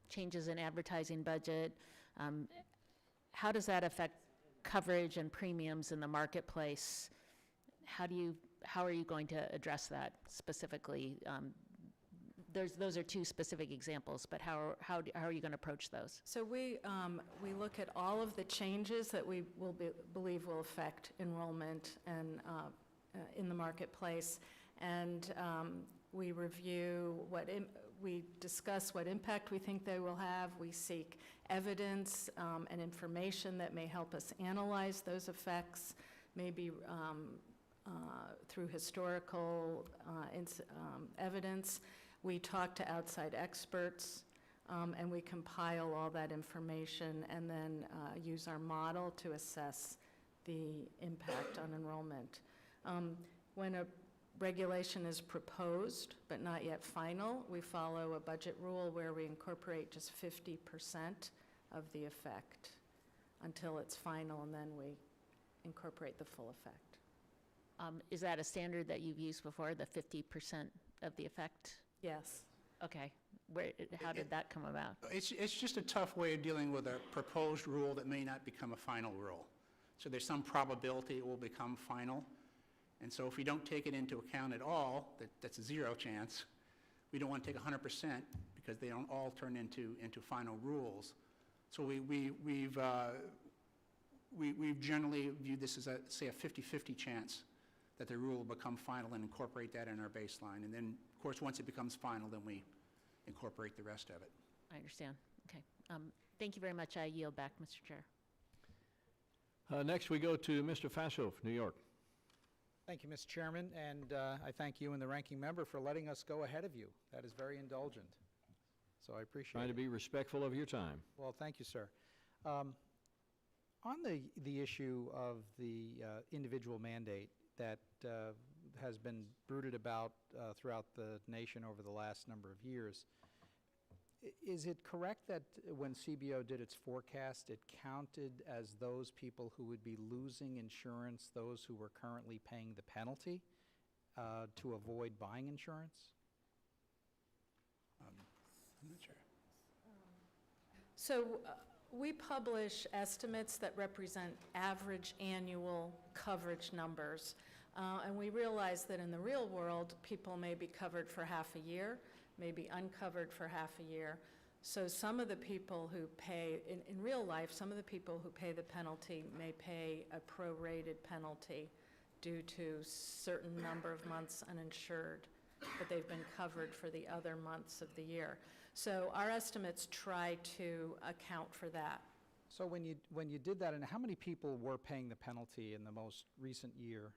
changes in advertising budget, how does that affect coverage and premiums in the marketplace? How are you going to address that specifically? Those are two specific examples, but how are you going to approach those? So we look at all of the changes that we believe will affect enrollment and in the marketplace, and we review we discuss what impact we think they will have. We seek evidence and information that may help us analyze those effects, maybe through historical evidence. We talk to outside experts, and we compile all that information and then use our model to assess the impact on enrollment. When a regulation is proposed but not yet final, we follow a budget rule where we incorporate just 50% of the effect until it's final, and then we incorporate the full effect. Is that a standard that you've used before, the 50% of the effect? Yes. Okay. How did that come about? It's just a tough way of dealing with a proposed rule that may not become a final rule. So there's some probability it will become final. And so if we don't take it into account at all, that's a zero chance. We don't want to take 100% because they don't all turn into final rules. So we've generally viewed this as say a 50-50 chance that the rule will become final and incorporate that in our baseline. And then, of course, once it becomes final, then we incorporate the rest of it. I understand. Okay. Thank you very much. I yield back, Mr. Chair. Next, we go to Mr. Faso, New York. Thank you, Mr. Chairman, and I thank you and the ranking member for letting us go ahead of you. That is very indulgent, so I appreciate Trying it. to be respectful of your time. Well, thank you, sir. On the issue of the individual mandate that has been brooded about throughout the nation over the last number of years, is it correct that when CBO did its forecast, it counted as those people who would be losing insurance, those who were currently paying the penalty to avoid buying insurance? I'm not sure. So we publish estimates that represent average annual coverage numbers. And we realize that in the real world, people may be covered for half a year, may be uncovered for half a year. So some of the people who pay, in real life, some of the people who pay the penalty may pay a prorated penalty due to certain number of months uninsured but they've been covered for the other months of the year. So our estimates try to account for that. So when you did that, and how many people were paying the penalty in the most recent year?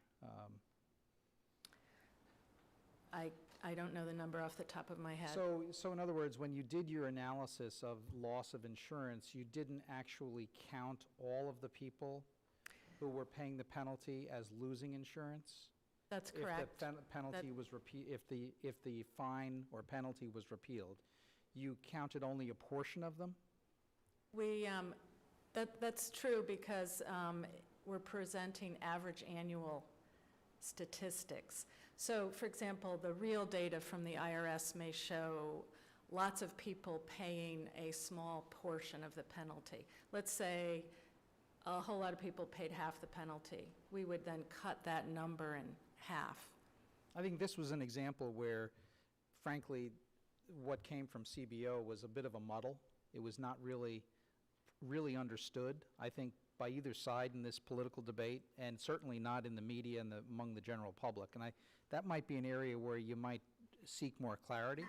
I don't know the number off the top of my head. So in other words, when you did your analysis of loss of insurance, you didn't actually count all of the people who were paying the penalty as losing insurance? That's correct. If the penalty was if the fine or penalty was repealed, you counted only a portion of them? That's true because we're presenting average annual statistics. So, for example, the real data from the IRS may show lots of people paying a small portion of the penalty. Let's say a whole lot of people paid half the penalty. We would then cut that number in half. I think this was an example where, frankly, what came from CBO was a bit of a muddle. It was not really understood, I think, by either side in this political debate, and certainly not in the media and among the general public. And that might be an area where you might seek more clarity.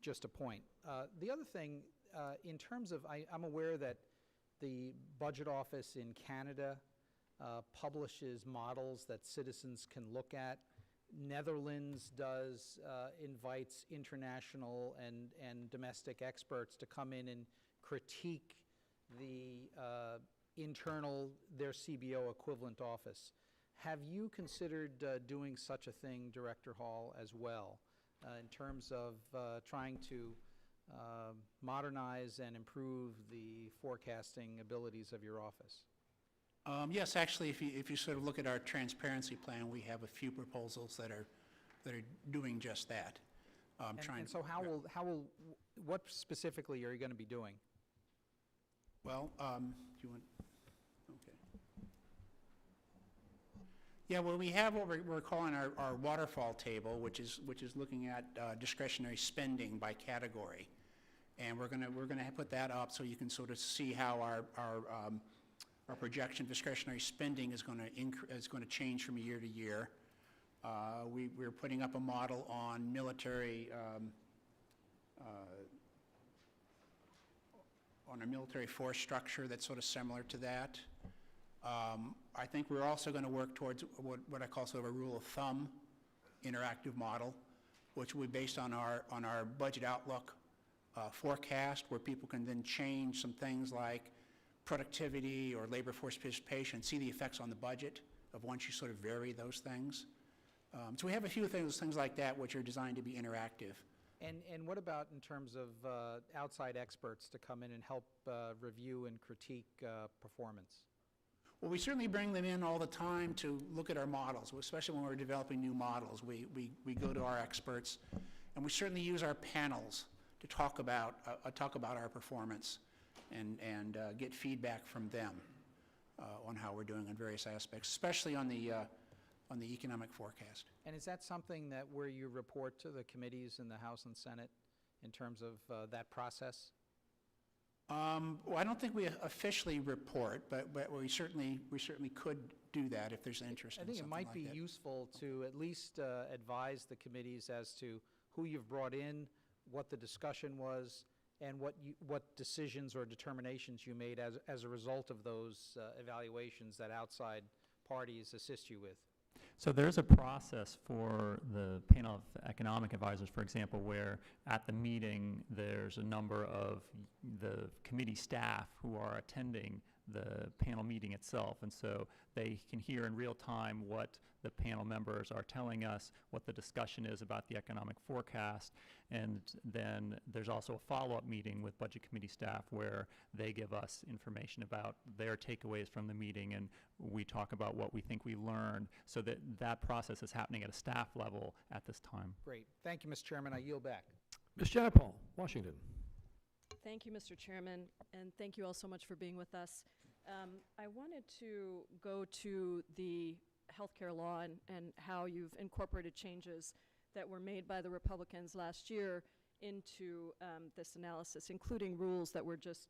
Just a point. The other thing, in terms of, I'm aware that the Budget Office in Canada publishes models that citizens can look at. Netherlands invites international and domestic experts to come in and critique their CBO equivalent office. Have you considered doing such a thing, Director Hall, as well, in terms of trying to modernize and improve the forecasting abilities of your office? Yes, actually, if you sort of look at our transparency plan, we have a few proposals that are doing just that. So what specifically are you going to be doing? Well, do you want? Okay. Yeah, well, we have what we're calling our waterfall table, which is looking at discretionary spending by category, and we're gonna put that up so you can sort of see how our projection of discretionary spending is going to change from year to year. We're putting up a model on military on a military force structure that's sort of similar to that. I think we're also going to work towards what I call sort of a rule of thumb interactive model, which will be based on our budget outlook forecast, where people can then change some things like productivity or labor force participation, see the effects on the budget of once you sort of vary those things. So we have a few things like that which are designed to be interactive. And what about in terms of outside experts to come in and help review and critique performance? Well, we certainly bring them in all the time to look at our models, especially when we're developing new models. We go to our experts, and we certainly use our panels to talk about our performance and get feedback from them on how we're doing on various aspects, especially on the economic forecast. And is that something that where you report to the committees in the House and Senate in terms of that process? Well, I don't think we officially report, but we certainly could do that if there's interest in something like that. I think it might be useful to at least advise the committees as to who you've brought in, what the discussion was, and what decisions or determinations you made as a result of those evaluations that outside parties assist you with. So there's a process for the panel of economic advisors, for example, where at the meeting there's a number of the committee staff who are attending the panel meeting itself, and so they can hear in real time what the panel members are telling us, what the discussion is about the economic forecast, and then there's also a follow-up meeting with budget committee staff where they give us information about their takeaways from the meeting, and we talk about what we think we learned, so that process is happening at a staff level at this time. Great. Thank you, Mr. Chairman. I yield back. Ms. Jayapal, Washington. Thank you, Mr. Chairman, and thank you all so much for being with us. I wanted to go to the healthcare law and how you've incorporated changes that were made by the Republicans last year into this analysis, including rules that were just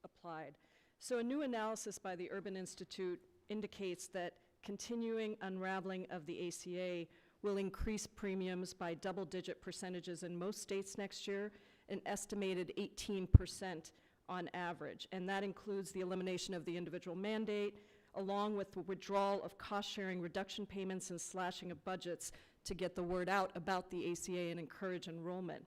applied. So a new analysis by the Urban Institute indicates that continuing unraveling of the ACA will increase premiums by double-digit percentages in most states next year, an estimated 18% on average. And that includes the elimination of the individual mandate, along with the withdrawal of cost-sharing reduction payments and slashing of budgets to get the word out about the ACA and encourage enrollment.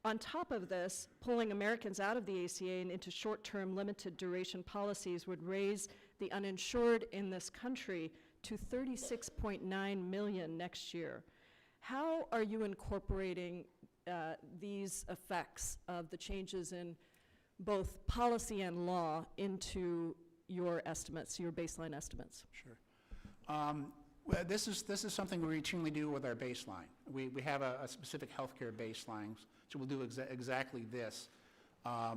On top of this, pulling Americans out of the ACA and into short-term limited duration policies would raise the uninsured in this country to 36.9 million next year. How are you incorporating these effects of the changes in both policy and law into your estimates, your baseline estimates? Sure. Well, this is something we routinely do with our baseline. We have a specific healthcare baseline, so we'll do exactly this. Where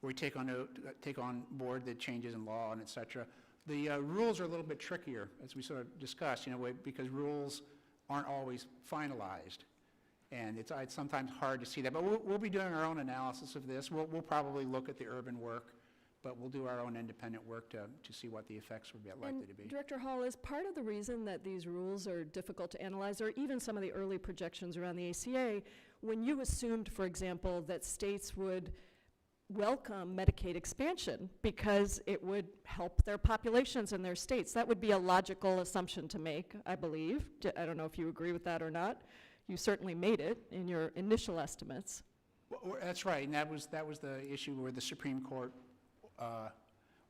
we take on board the changes in law and et cetera. The rules are a little bit trickier, as we sort of discussed, because rules aren't always finalized. And it's sometimes hard to see that. But we'll be doing our own analysis of this. We'll probably look at the urban work, but we'll do our own independent work to see what the effects would be likely to be. Director Hall, is part of the reason that these rules are difficult to analyze, or even some of the early projections around the ACA, when you assumed, for example, that states would welcome Medicaid expansion because it would help their populations in their states. That would be a logical assumption to make, I believe. I don't know if you agree with that or not. You certainly made it in your initial estimates. Well, that's right, and that was the issue where the Supreme Court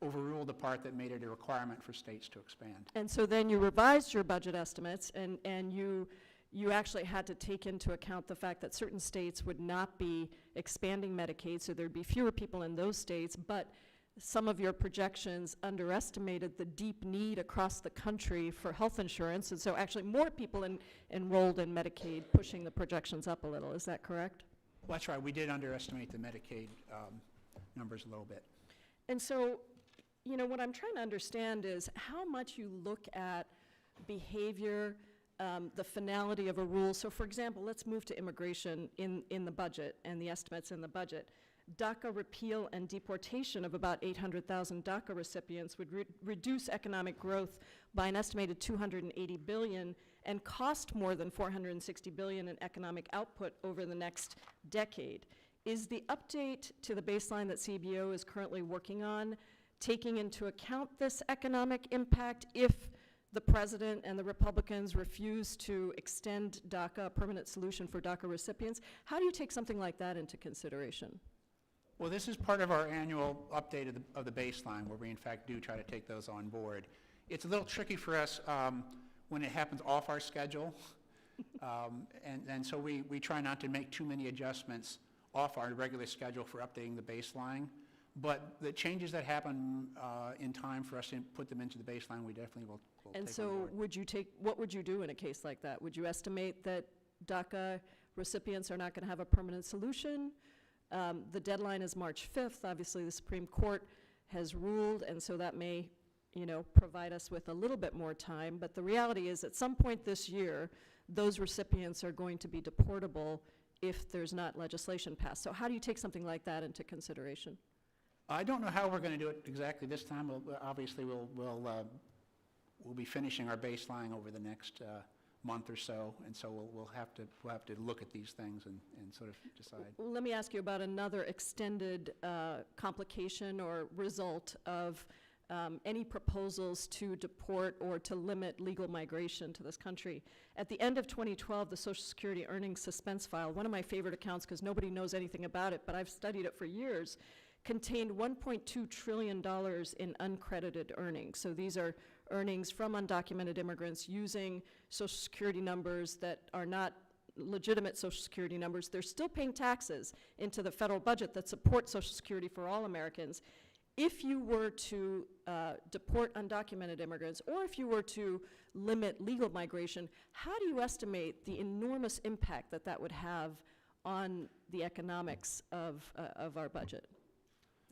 overruled the part that made it a requirement for states to expand. And so then you revised your budget estimates, and you actually had to take into account the fact that certain states would not be expanding Medicaid, so there'd be fewer people in those states, but some of your projections underestimated the deep need across the country for health insurance, and so actually more people enrolled in Medicaid, pushing the projections up a little. Is that correct? Well, that's right. We did underestimate the Medicaid numbers a little bit. And so, what I'm trying to understand is how much you look at behavior, the finality of a rule. So for example, let's move to immigration in the budget and the estimates in the budget. DACA repeal and deportation of about 800,000 DACA recipients would reduce economic growth by an estimated $280 billion and cost more than $460 billion in economic output over the next decade. Is the update to the baseline that CBO is currently working on taking into account this economic impact if the president and the Republicans refuse to extend DACA, a permanent solution for DACA recipients? How do you take something like that into consideration? Well, this is part of our annual update of the baseline, where we in fact do try to take those on board. It's a little tricky for us when it happens off our schedule, and so we try not to make too many adjustments off our regular schedule for updating the baseline. But the changes that happen in time for us to put them into the baseline, we definitely will and take so on board. what would you do in a case like that? Would you estimate that DACA recipients are not going to have a permanent solution? The deadline is March 5th. Obviously, the Supreme Court has ruled, and so that may, provide us with a little bit more time. But the reality is, at some point this year, those recipients are going to be deportable if there's not legislation passed. So how do you take something like that into consideration? I don't know how we're going to do it exactly this time. Obviously, we'll be finishing our baseline over the next month or so, and so we'll have to look at these things and sort of decide. Well, let me ask you about another extended complication or result of any proposals to deport or to limit legal migration to this country. At the end of 2012, the Social Security Earnings Suspense File, one of my favorite accounts because nobody knows anything about it, but I've studied it for years, contained $1.2 trillion in uncredited earnings. So these are earnings from undocumented immigrants using Social Security numbers that are not legitimate Social Security numbers. They're still paying taxes into the federal budget that support Social Security for all Americans. If you were to deport undocumented immigrants, or if you were to limit legal migration, how do you estimate the enormous impact that that would have on the economics of our budget?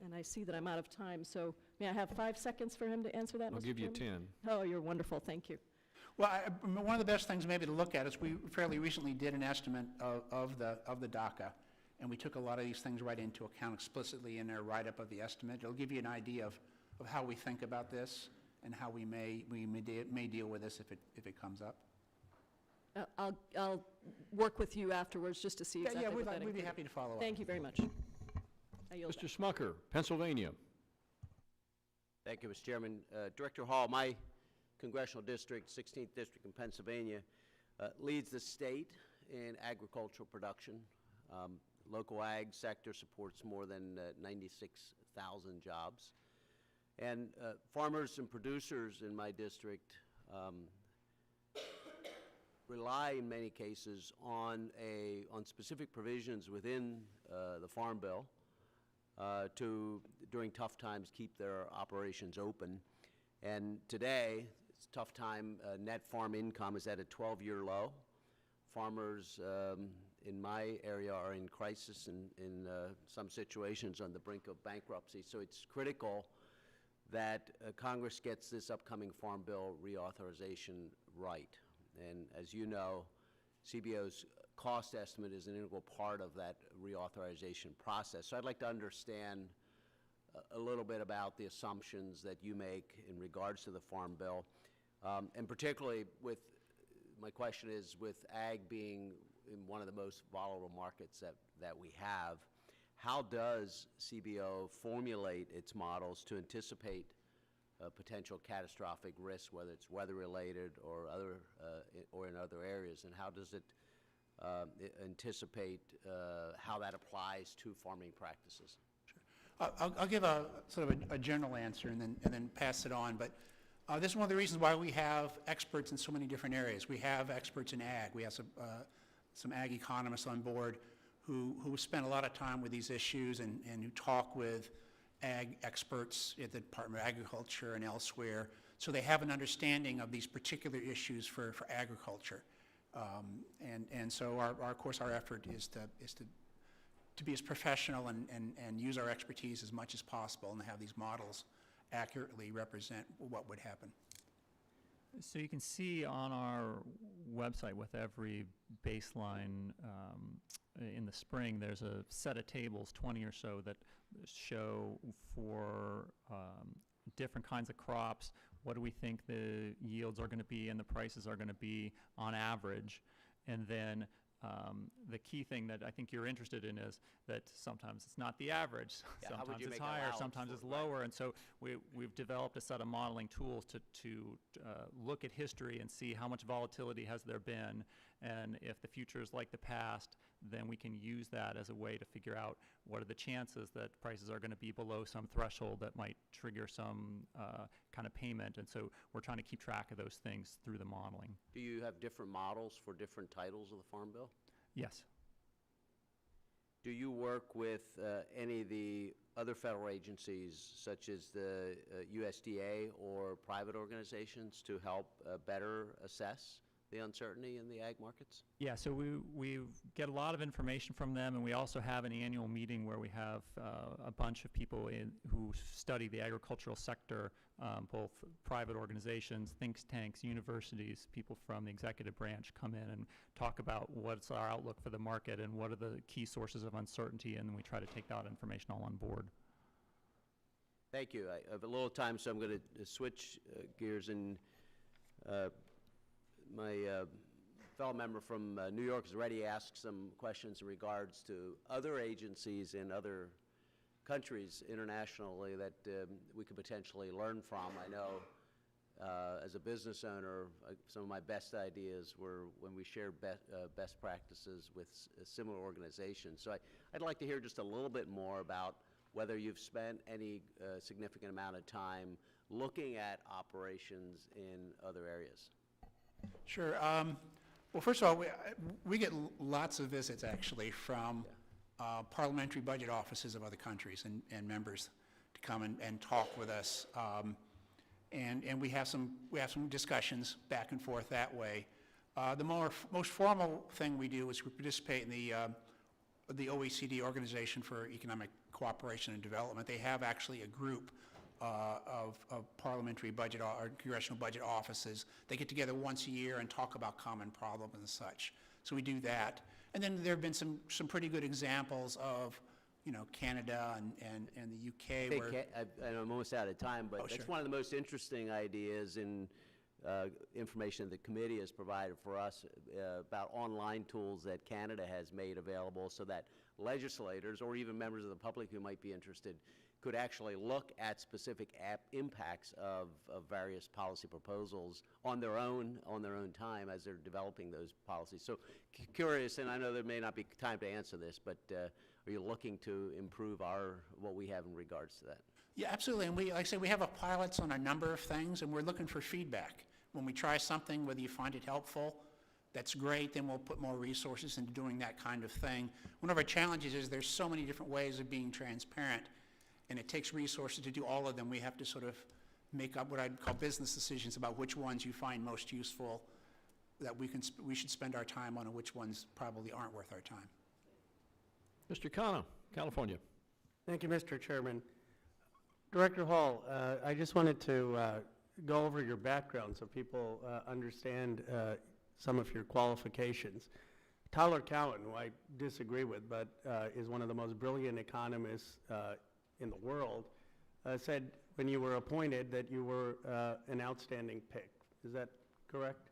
And I see that I'm out of time, so may I have 5 seconds for him to answer that, Mr. I'll give you Chairman? 10. Oh, you're wonderful, thank you. Well, one of the best things maybe to look at is we fairly recently did an estimate of the DACA, and we took a lot of these things right into account explicitly in our write-up of the estimate. It'll give you an idea of how we think about this and how we may deal with this if it comes up. I'll work with you afterwards just to see exactly what that we'd be included. happy to follow up. Thank you very much. I yield Mr. Smucker, Pennsylvania. Thank you, Mr. Chairman. Director Hall, my congressional district, 16th District in Pennsylvania, leads the state in agricultural production. Local ag sector supports more than 96,000 jobs. And farmers and producers in my district rely in many cases on specific provisions within the Farm Bill to, during tough times, keep their operations open. And today, it's a tough time. Net farm income is at a 12-year low. Farmers in my area are in crisis and in some situations on the brink of bankruptcy. So it's critical that Congress gets this upcoming Farm Bill reauthorization right. And as you know, CBO's cost estimate is an integral part of that reauthorization process. So I'd like to understand a little bit about the assumptions that you make in regards to the Farm Bill. And particularly with, my question is, with ag being in one of the most volatile markets that we have, how does CBO formulate its models to anticipate potential catastrophic risks, whether it's weather-related or or in other areas, and how does it anticipate how that applies to farming practices? I'll give a sort of a general answer and then pass it on. But this is one of the reasons why we have experts in so many different areas. We have experts in ag. We have some ag economists on board who spend a lot of time with these issues and who talk with ag experts at the Department of Agriculture and elsewhere, so they have an understanding of these particular issues for agriculture. And so of course our effort is to be as professional and use our expertise as much as possible and have these models accurately represent what would happen. So you can see on our website with every baseline in the spring, there's a set of tables, 20 or so, that show for different kinds of crops, what do we think the yields are going to be and the prices are going to be on average. And then the key thing that I think you're interested in is that sometimes it's not the average. Yeah, how would sometimes you it's make higher, allowance sometimes for it's it, lower. And so we've developed a set of modeling tools to look at history and see how much volatility has there been. And if the future is like the past, then we can use that as a way to figure out what are the chances that prices are going to be below some threshold that might trigger some kind of payment. And so we're trying to keep track of those things through the modeling. Do you have different models for different titles of the Farm Bill? Yes. Do you work with any of the other federal agencies, such as the USDA or private organizations, to help better assess the uncertainty in the ag markets? Yeah, so we get a lot of information from them, and we also have an annual meeting where we have a bunch of people who study the agricultural sector, both private organizations, think tanks, universities, people from the executive branch come in and talk about what's our outlook for the market and what are the key sources of uncertainty, and then we try to take that information all on board. Thank you. I have a little time, so I'm going to switch gears. And my fellow member from New York has already asked some questions in regards to other agencies in other countries internationally that we could potentially learn from. I know as a business owner, some of my best ideas were when we shared best practices with similar organizations. So I'd like to hear just a little bit more about whether you've spent any significant amount of time looking at operations in other areas. Sure. Well, first of all, we get lots of visits, actually, from parliamentary budget offices of other countries and members to come and talk with us. And we have some discussions back and forth that way. The most formal thing we do is we participate in the OECD, Organization for Economic Cooperation and Development. They have actually a group of parliamentary budget or congressional budget offices. They get together once a year and talk about common problems and such. So we do that. And then there have been some pretty good examples of, Canada and the UK. And I'm almost out of time, but that's sure. one of the most interesting ideas in information the committee has provided for us about online tools that Canada has made available so that legislators or even members of the public who might be interested could actually look at specific impacts of various policy proposals on their own time as they're developing those policies. So curious, and I know there may not be time to answer this, but are you looking to improve what we have in regards to that? Yeah, absolutely. And like I say, we have pilots on a number of things, and we're looking for feedback. When we try something, whether you find it helpful, that's great, then we'll put more resources into doing that kind of thing. One of our challenges is there's so many different ways of being transparent, and it takes resources to do all of them. We have to sort of make up what I'd call business decisions about which ones you find most useful, that we should spend our time on, and which ones probably aren't worth our time. Mr. Khanna, California. Thank you, Mr. Chairman. Director Hall, I just wanted to go over your background so people understand some of your qualifications. Tyler Cowen, who I disagree with, but is one of the most brilliant economists in the world, said when you were appointed that you were an outstanding pick. Is that correct?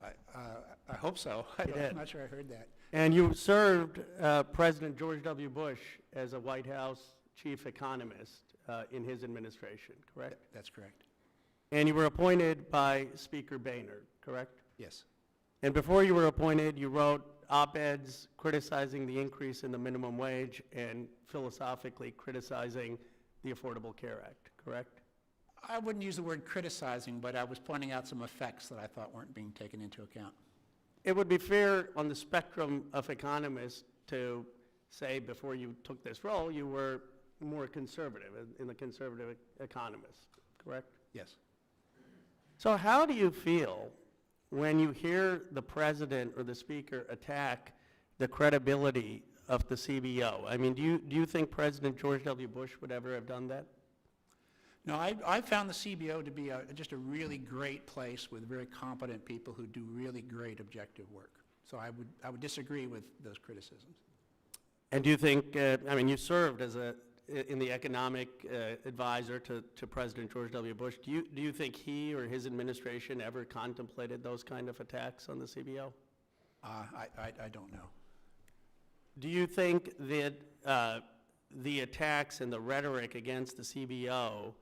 I hope so. I'm not sure I heard that. And you served President George W. Bush as a White House chief economist in his administration, correct? That's correct. And you were appointed by Speaker Boehner, correct? Yes. And before you were appointed, you wrote op-eds criticizing the increase in the minimum wage and philosophically criticizing the Affordable Care Act, correct? I wouldn't use the word criticizing, but I was pointing out some effects that I thought weren't being taken into account. It would be fair on the spectrum of economists to say before you took this role, you were more conservative in the conservative economist, correct? Yes. So how do you feel when you hear the president or the speaker attack the credibility of the CBO? I mean, do you think President George W. Bush would ever have done that? No, I found the CBO to be just a really great place with very competent people who do really great objective work. So I would disagree with those criticisms. And do you think, I mean, you served as in the economic advisor to President George W. Bush. Do you think he or his administration ever contemplated those kind of attacks on the CBO? I don't know. Do you think that the attacks and the rhetoric against the CBO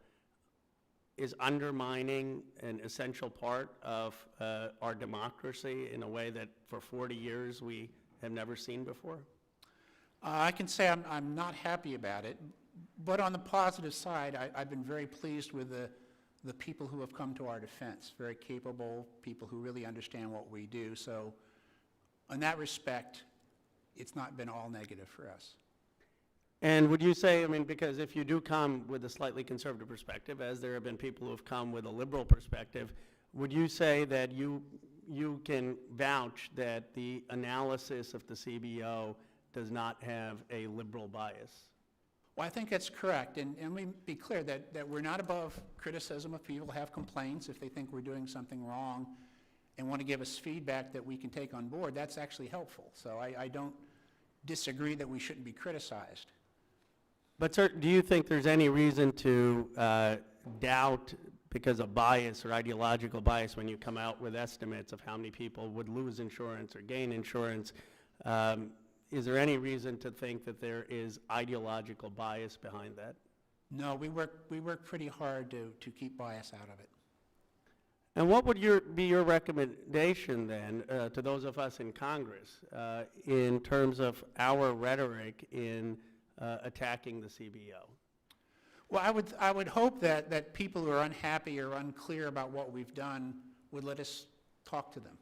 is undermining an essential part of our democracy in a way that for 40 years we have never seen before? I can say I'm not happy about it, but on the positive side, I've been very pleased with the people who have come to our defense, very capable people who really understand what we do. So in that respect, it's not been all negative for us. And would you say, I mean, because if you do come with a slightly conservative perspective, as there have been people who have come with a liberal perspective, would you say that you can vouch that the analysis of the CBO does not have a liberal bias? Well, I think that's correct, and let me be clear that we're not above criticism if people have complaints, if they think we're doing something wrong and want to give us feedback that we can take on board. That's actually helpful. So I don't disagree that we shouldn't be criticized. But sir, do you think there's any reason to doubt because of bias or ideological bias when you come out with estimates of how many people would lose insurance or gain insurance? Is there any reason to think that there is ideological bias behind that? No, we work pretty hard to keep bias out of it. And what would be your recommendation then to those of us in Congress in terms of our rhetoric in attacking the CBO? Well, I would hope that people who are unhappy or unclear about what we've done would let us talk to them.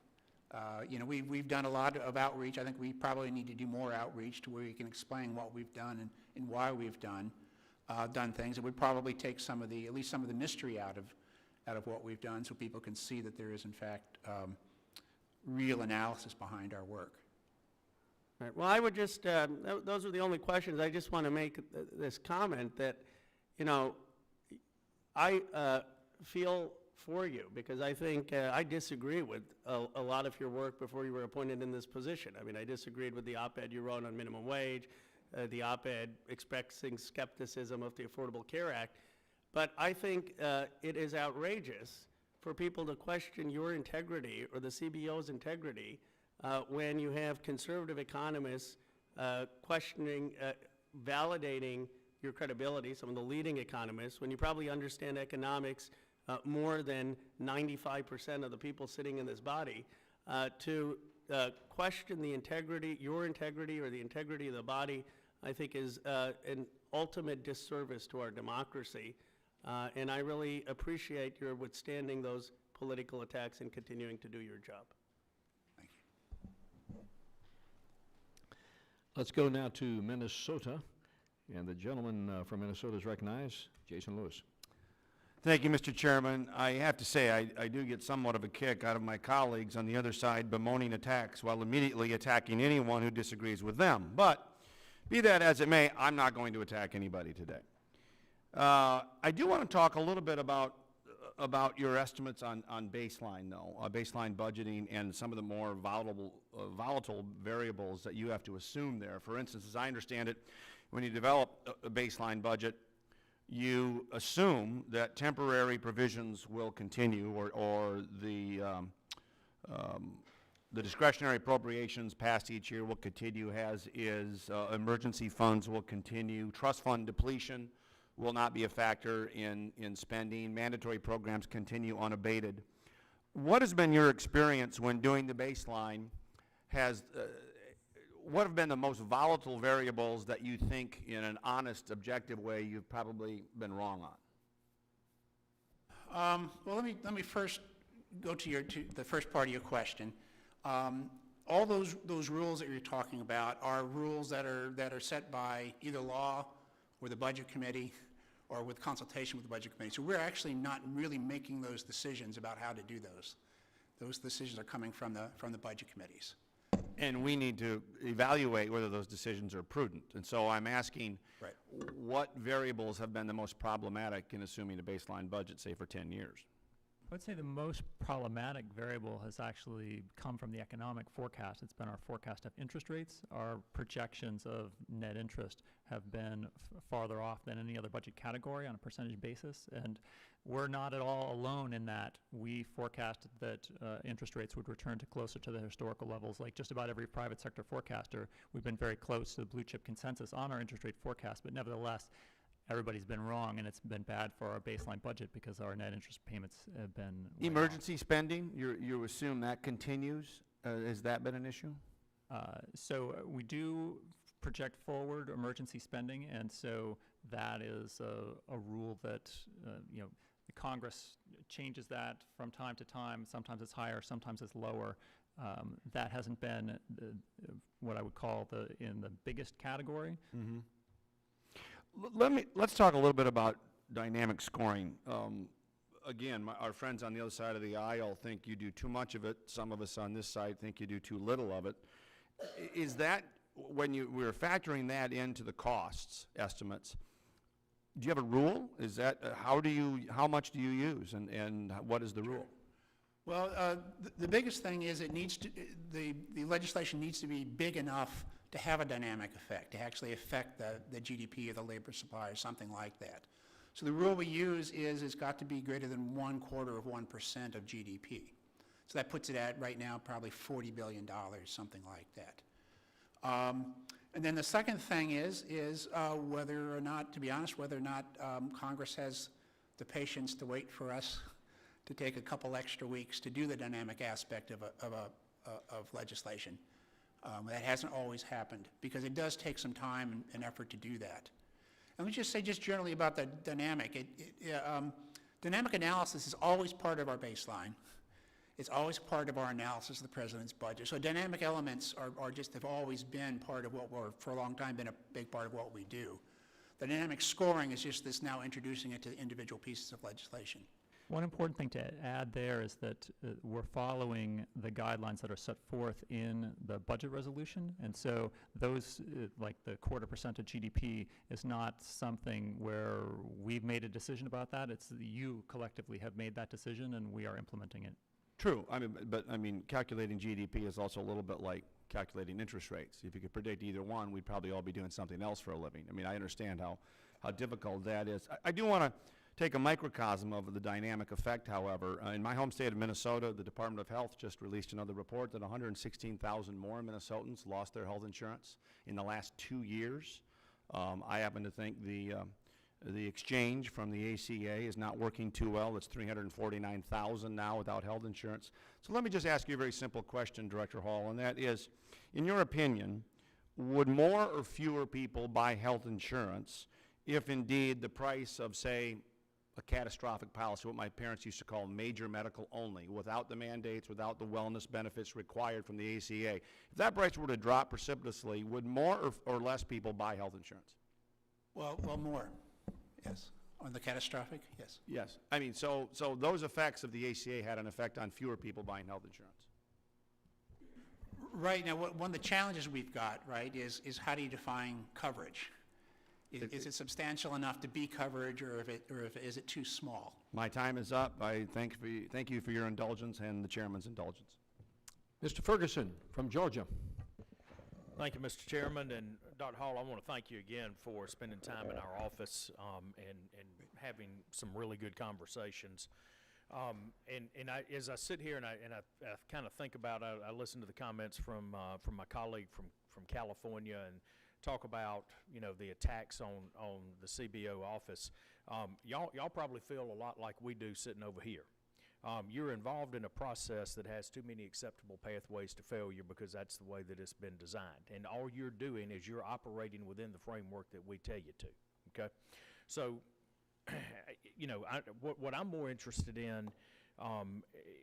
You know, we've done a lot of outreach. I think we probably need to do more outreach to where we can explain what we've done and why we've done things. It would probably take at least some of the mystery out of what we've done, so people can see that there is in fact real analysis behind our work. All right. Well, I would just, those are the only questions. I just want to make this comment that, you know, I feel for you because I think I disagree with a lot of your work before you were appointed in this position. I mean, I disagreed with the op-ed you wrote on minimum wage, the op-ed expressing skepticism of the Affordable Care Act, but I think it is outrageous for for people to question your integrity or the CBO's integrity when you have conservative economists questioning, validating your credibility, some of the leading economists, when you probably understand economics more than 95% of the people sitting in this body, to question the integrity, your integrity or the integrity of the body, I think is an ultimate disservice to our democracy. And I really appreciate your withstanding those political attacks and continuing to do your job. Thank you. Let's go now to Minnesota, and the gentleman from Minnesota is recognized, Jason Lewis. Thank you, Mr. Chairman. I have to say, I do get somewhat of a kick out of my colleagues on the other side bemoaning attacks while immediately attacking anyone who disagrees with them. But be that as it may, I'm not going to attack anybody today. I do want to talk a little bit about your estimates on baseline, though, baseline budgeting and some of the more volatile variables that you have to assume there. For instance, as I understand it, when you develop a baseline budget, you assume that temporary provisions will continue, or the discretionary appropriations passed each year will continue as is, emergency funds will continue, trust fund depletion will not be a factor in spending, mandatory programs continue unabated. What has been your experience when doing the baseline? What have been the most volatile variables that you think, in an honest, objective way, you've probably been wrong on? Well, let me first go to the first part of your question. All those rules that you're talking about are rules that are set by either law or the Budget Committee, or with consultation with the Budget Committee. So we're actually not really making those decisions about how to do those. Those decisions are coming from the Budget Committees. And we need to evaluate whether those decisions are prudent. And so I'm asking, right, what variables have been the most problematic in assuming a baseline budget, say, for 10 years? I would say the most problematic variable has actually come from the economic forecast. It's been our forecast of interest rates. Our projections of net interest have been farther off than any other budget category on a percentage basis. And we're not at all alone in that. We forecasted that interest rates would return to closer to the historical levels. Like just about every private sector forecaster, we've been very close to the blue chip consensus on our interest rate forecast, but nevertheless, everybody's been wrong, and it's been bad for our baseline budget because our net interest payments have been emergency spending, you assume that continues? Has that been an issue? So we do project forward emergency spending, and so that is a rule that the Congress changes that from time to time. Sometimes it's higher, sometimes it's lower. That hasn't been what I would call in the biggest category. Mm-hmm. Let's talk a little bit about dynamic scoring. Again, our friends on the other side of the aisle think you do too much of it. Some of us on this side think you do too little of it. Is that, when we're factoring that into the costs estimates, do you have a rule? Is that, how much do you use, and what is the rule? Well, the biggest thing is the legislation needs to be big enough to have a dynamic effect, to actually affect the GDP or the labor supply or something like that. So the rule we use is it's got to be greater than 1/4% of GDP. So that puts it at, right now, probably $40 billion, something like that. And then the second thing is whether or not, to be honest, whether or not Congress has the patience to wait for us to take a couple extra weeks to do the dynamic aspect of legislation. That hasn't always happened, because it does take some time and effort to do that. And let me just say just generally about the dynamic. Dynamic analysis is always part of our baseline. It's always part of our analysis of the president's budget. So dynamic elements have always been part of for a long time, been a big part of what we do. The dynamic scoring is just this now introducing it to individual pieces of legislation. One important thing to add there is that we're following the guidelines that are set forth in the budget resolution, and so those, like the 1/4% of GDP, is not something where we've made a decision about that. It's you collectively have made that decision, and we are implementing it. True. But calculating GDP is also a little bit like calculating interest rates. If you could predict either one, we'd probably all be doing something else for a living. I understand how difficult that is. I do want to take a microcosm of the dynamic effect, however. In my home state of Minnesota, the Department of Health just released another report that 116,000 more Minnesotans lost their health insurance in the last 2 years. I happen to think the exchange from the ACA is not working too well. It's 349,000 now without health insurance. So let me just ask you a very simple question, Director Hall, and that is, in your opinion, would more or fewer people buy health insurance if indeed the price of, say, a catastrophic policy, what my parents used to call major medical only, without the mandates, without the wellness benefits required from the ACA, if that price were to drop precipitously, would more or less people buy health insurance? Well, more, yes. On the catastrophic, yes. Yes. I mean, so those effects of the ACA had an effect on fewer people buying health insurance. Right. Now, one of the challenges we've got, right, is how do you define coverage? Is it substantial enough to be coverage, or is it too small? My time is up. I thank you for your indulgence and the chairman's indulgence. Mr. Ferguson from Georgia. Thank you, Mr. Chairman, and Dr. Hall, I want to thank you again for spending time in our office and having some really good conversations. As I sit here and I kind of think about, I listen to the comments from my colleague from California and talk about, you know, the attacks on the CBO office. Y'all probably feel a lot like we do sitting over here. You're involved in a process that has too many acceptable pathways to failure because that's the way that it's been designed. And all you're doing is you're operating within the framework that we tell you to, okay? So, you know, what I'm more interested in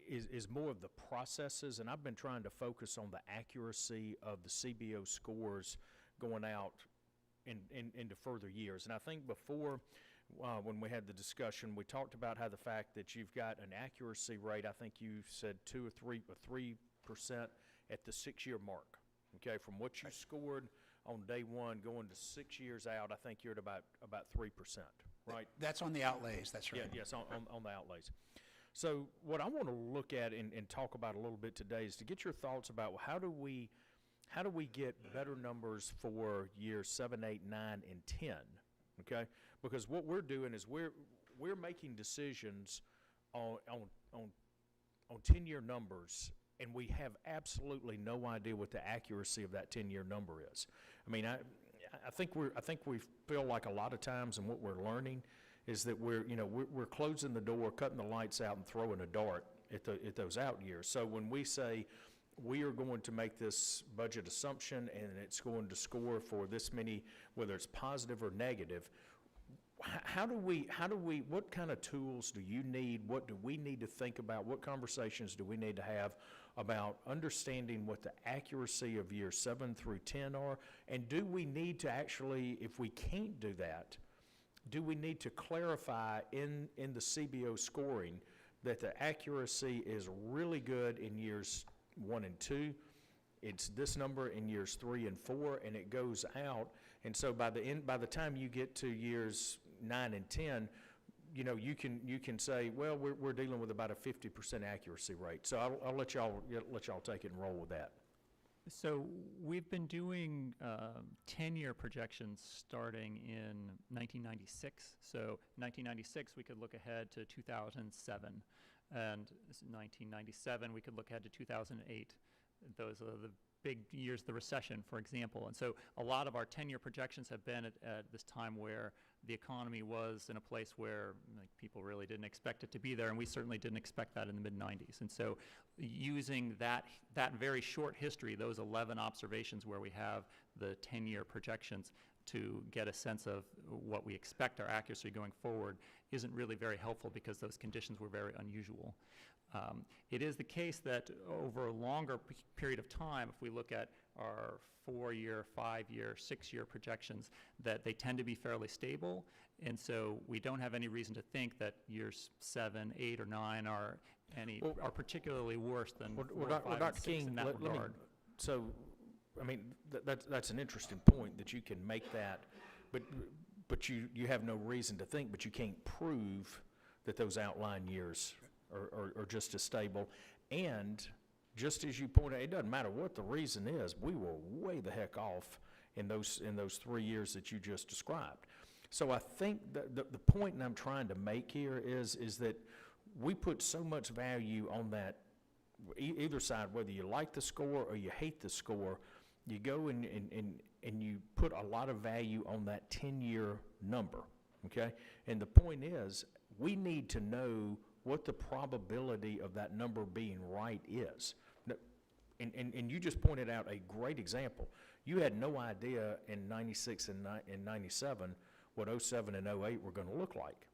is more of the processes, and I've been trying to focus on the accuracy of the CBO scores going out into further years. And I think before, when we had the discussion, we talked about how the fact that you've got an accuracy rate, I think you said 2 or 3% at the 6-year mark, okay? From what you scored on day one going to 6 years out, I think you're at about 3%, right? That's on the outlays, that's right. Yeah, yes, on the outlays. So what I want to look at and talk about a little bit today is to get your thoughts about, well, how do we get better numbers for years 7, 8, 9, and 10, okay? Because what we're doing is we're making decisions on 10-year numbers, and we have absolutely no idea what the accuracy of that 10-year number is. I mean, I think we feel like a lot of times, and what we're learning is that we're closing the door, cutting the lights out, and throwing a dart at those out years. So when we say we are going to make this budget assumption and it's going to score for this many, whether it's positive or negative, what kind of tools do you need? What do we need to think about? What conversations do we need to have about understanding what the accuracy of years 7 through 10 are? And do we need to actually, if we can't do that, do we need to clarify in the CBO scoring that the accuracy is really good in years 1 and 2, it's this number in years 3 and 4, and it goes out, and so by the time you get to years 9 and 10, you know, you can say, well, we're dealing with about a 50% accuracy rate. So I'll let y'all take it and roll with that. So we've been doing 10-year projections starting in 1996. So 1996, we could look ahead to 2007. And 1997, we could look ahead to 2008. Those are the big years, the recession, for example. And so a lot of our 10-year projections have been at this time where the economy was in a place where people really didn't expect it to be there, and we certainly didn't expect that in the mid-90s. And so using that very short history, those 11 observations where we have the 10-year projections to get a sense of what we expect our accuracy going forward isn't really very helpful because those conditions were very unusual. It is the case that over a longer period of time, if we look at our 4-year, 5-year, 6-year projections, that they tend to be fairly stable, and so we don't have any reason to think that years 7, 8, or 9 are particularly worse than 4, 5, and 6 in that regard. So, I mean, that's an interesting point that you can make that, but you have no reason to think, but you can't prove that those outline years are just as stable. And just as you pointed out, it doesn't matter what the reason is, we were way the heck off in those 3 years that you just described. So I think the point I'm trying to make here is that we put so much value on that, either side, whether you like the score or you hate the score, you go and you put a lot of value on that 10-year number, okay? And the point is, we need to know what the probability of that number being right is. And you just pointed out a great example. You had no idea in 96 and 97 what 07 and 08 were going to look like,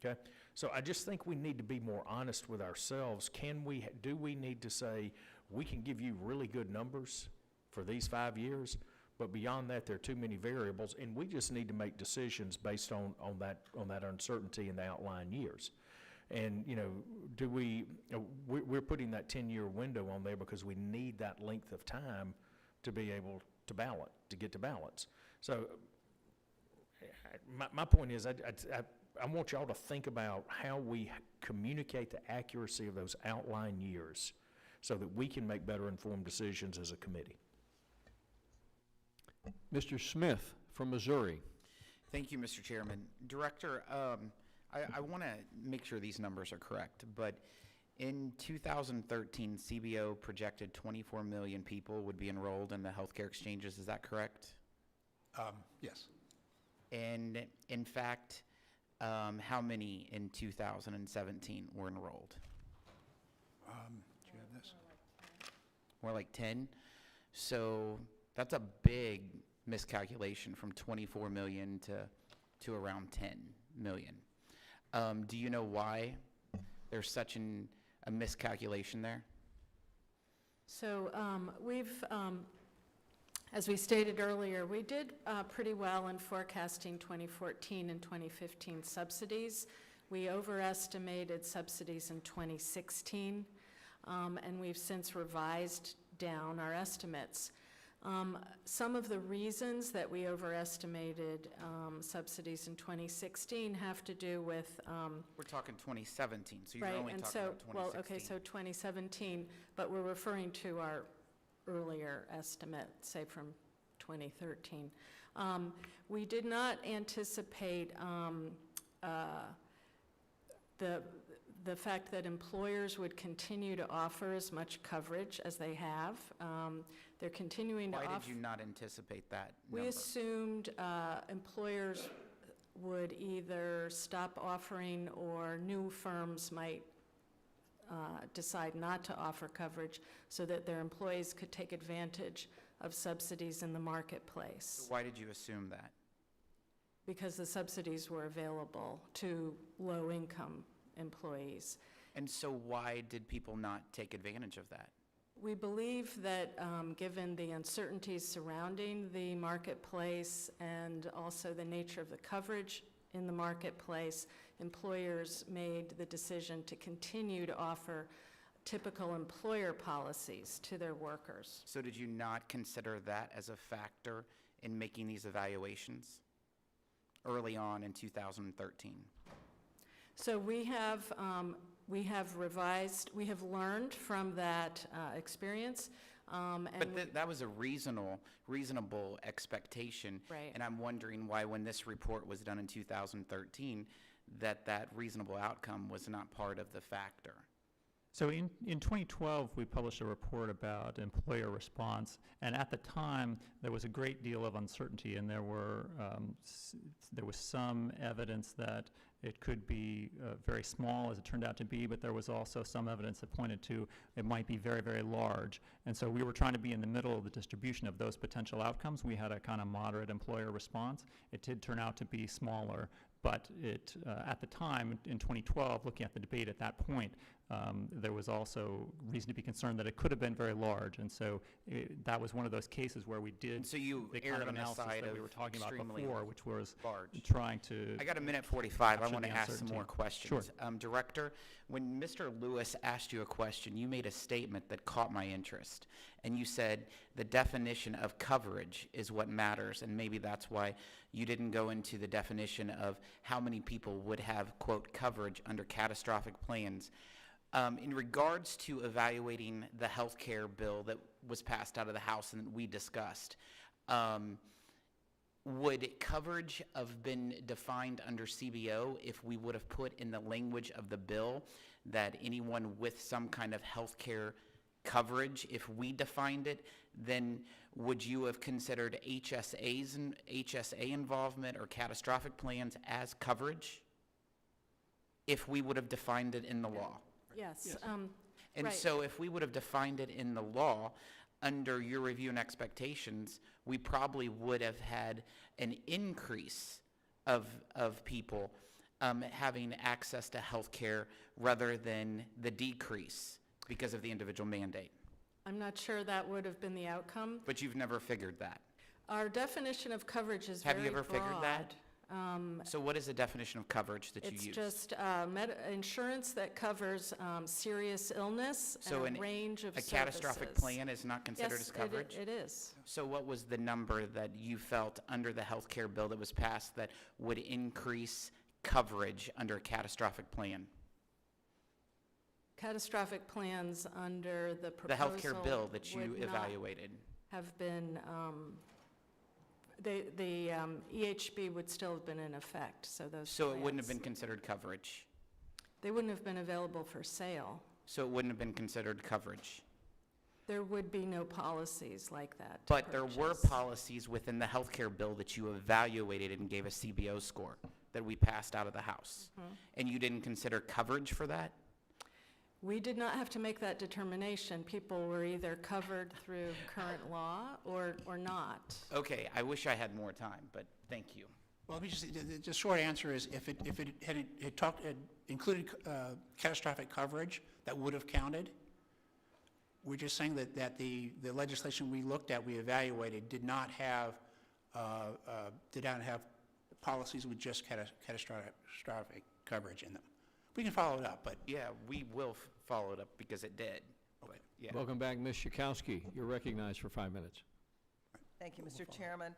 okay? So I just think we need to be more honest with ourselves. Do we need to say, we can give you really good numbers for these 5 years, but beyond that, there are too many variables, and we just need to make decisions based on that uncertainty in the outlying years. And, you know, we're putting that 10-year window on there because we need that length of time to be able to get to balance. So my point is, I want y'all to think about how we communicate the accuracy of those outlying years so that we can make better informed decisions as a committee. Mr. Smith from Missouri. Thank you, Mr. Chairman. Director, I want to make sure these numbers are correct, but in 2013, CBO projected 24 million people would be enrolled in the healthcare exchanges. Is that correct? Yes. And in fact, how many in 2017 were enrolled? Do you have this? More like 10? So that's a big miscalculation from 24 million to around 10 million. Do you know why there's such a miscalculation there? So as we stated earlier, we did pretty well in forecasting 2014 and 2015 subsidies. We overestimated subsidies in 2016, and we've since revised down our estimates. Some of the reasons that we overestimated subsidies in 2016 have to do with... We're talking 2017, so you're right, only and talking so, about 2016. well, okay, so 2017, but we're referring to our earlier estimate, say from 2013. We did not anticipate the fact that employers would continue to offer as much coverage as they have. They're continuing to offer... Why did you not anticipate that We number? assumed employers would either stop offering or new firms might decide not to offer coverage so that their employees could take advantage of subsidies in the marketplace. Why did you assume that? Because the subsidies were available to low-income employees. And so why did people not take advantage of that? We believe that given the uncertainties surrounding the marketplace and also the nature of the coverage in the marketplace, employers made the decision to continue to offer typical employer policies to their workers. So did you not consider that as a factor in making these evaluations early on in 2013? So we have revised, we have learned from that experience. But that was a reasonable expectation. Right. And I'm wondering why, when this report was done in 2013, that reasonable outcome was not part of the factor. So in 2012, we published a report about employer response, and at the time, there was a great deal of uncertainty, and there was some evidence that it could be very small, as it turned out to be, but there was also some evidence that pointed to it might be very, very large. And so we were trying to be in the middle of the distribution of those potential outcomes. We had a kind of moderate employer response. It did turn out to be smaller, but at the time, in 2012, looking at the debate at that point, there was also reason to be concerned that it could have been very large. And so that was one of those cases where we did so you the kind erred of on the analysis side that we of were talking about extremely before, which was large. trying to... I got a minute 45. I want to ask some uncertainty. more questions. Sure. Director, when Mr. Lewis asked you a question, you made a statement that caught my interest. And you said the definition of coverage is what matters, and maybe that's why you didn't go into the definition of how many people would have, quote, coverage under catastrophic plans. In regards to evaluating the health care bill that was passed out of the House and that we discussed, would coverage have been defined under CBO if we would have put in the language of the bill that anyone with some kind of health care coverage, if we defined it, then would you have considered HSA involvement or catastrophic plans as coverage if we would have defined it in the law? Yes. And right. so if we would have defined it in the law, under your review and expectations, we probably would have had an increase of people having access to health care rather than the decrease because of the individual mandate. I'm not sure that would have been the outcome. But you've never figured that. Our definition of coverage is Have very you ever figured that? broad. So what is the definition of coverage that you use? It's just insurance that covers serious illness So and a range of a services. catastrophic plan is not considered Yes, as coverage? it is. So what was the number that you felt under the health care bill that was passed that would increase coverage under a catastrophic plan? Catastrophic plans under the proposal The health care bill that you would not evaluated. have been, the EHB would still have been in effect, so those So it wouldn't have plans- been considered coverage? They wouldn't have been available for sale. So it wouldn't have been considered coverage? There would be no policies like that to But there were purchase. policies within the health care bill that you evaluated and gave a CBO score that we passed out of the House. Mm-hmm. And you didn't consider coverage for that? We did not have to make that determination. People were either covered through current law or not. Okay, I wish I had more time, but thank you. Well, let me just, the short answer is if it had included catastrophic coverage, that would have counted. We're just saying that the legislation we looked at, we evaluated, did not have policies with just catastrophic coverage in them. We can follow it up, but. Yeah, we will follow it up because it did. Okay. Yeah. Welcome back, Ms. Schakowsky. You're recognized for 5 minutes. Thank you, Mr. Chairman.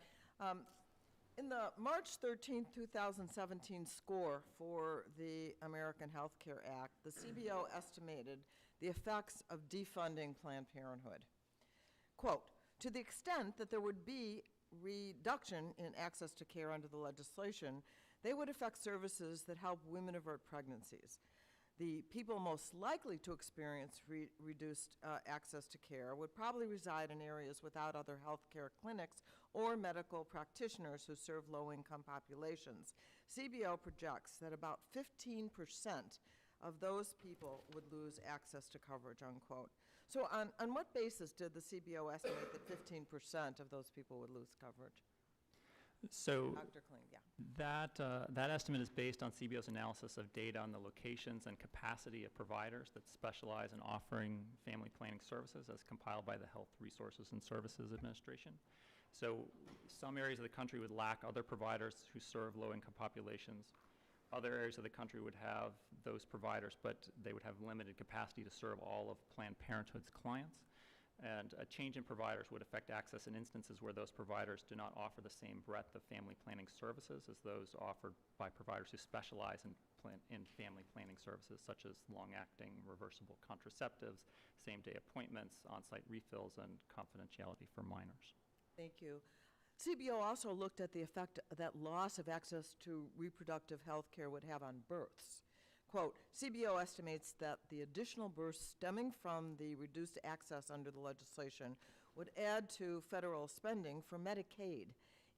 In the March 13, 2017 score for the American Health Care Act, the CBO estimated the effects of defunding Planned Parenthood. Quote, to the extent that there would be reduction in access to care under the legislation, they would affect services that help women avert pregnancies. The people most likely to experience reduced access to care would probably reside in areas without other health care clinics or medical practitioners who serve low-income populations. CBO projects that about 15% of those people would lose access to coverage, unquote. So on what basis did the CBO estimate that 15% of those people would lose coverage? So Dr. Kling, yeah. that estimate is based on CBO's analysis of data on the locations and capacity of providers that specialize in offering family planning services as compiled by the Health Resources and Services Administration. So some areas of the country would lack other providers who serve low-income populations. Other areas of the country would have those providers, but they would have limited capacity to serve all of Planned Parenthood's clients. And a change in providers would affect access in instances where those providers do not offer the same breadth of family planning services as those offered by providers who specialize in family planning services, such as long-acting reversible contraceptives, same-day appointments, on-site refills, and confidentiality for minors. Thank you. CBO also looked at the effect that loss of access to reproductive health care would have on births. Quote, CBO estimates that the additional births stemming from the reduced access under the legislation would add to federal spending for Medicaid.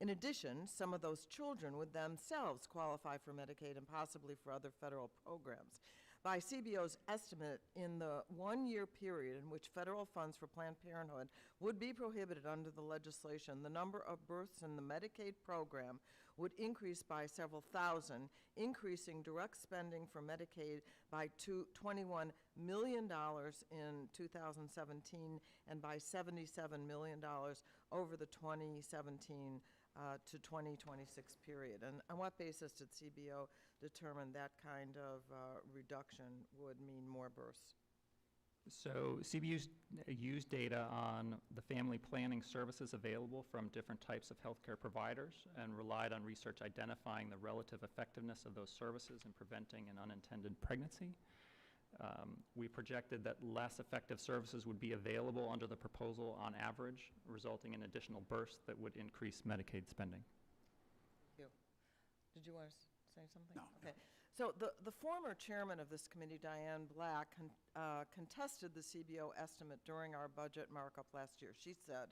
In addition, some of those children would themselves qualify for Medicaid and possibly for other federal programs. By CBO's estimate, in the one-year period in which federal funds for Planned Parenthood would be prohibited under the legislation, the number of births in the Medicaid program would increase by several thousand, increasing direct spending for Medicaid by $21 million in 2017 and by $77 million over the 2017 to 2026 period. And on what basis did CBO determine that kind of reduction would mean more births? So CBU used data on the family planning services available from different types of healthcare providers and relied on research identifying the relative effectiveness of those services in preventing an unintended pregnancy. We projected that less effective services would be available under the proposal on average, resulting in additional births that would increase Medicaid spending. Did you want to say something? No. Okay. So the former chairman of this committee, Diane Black, contested the CBO estimate during our budget markup last year. She said,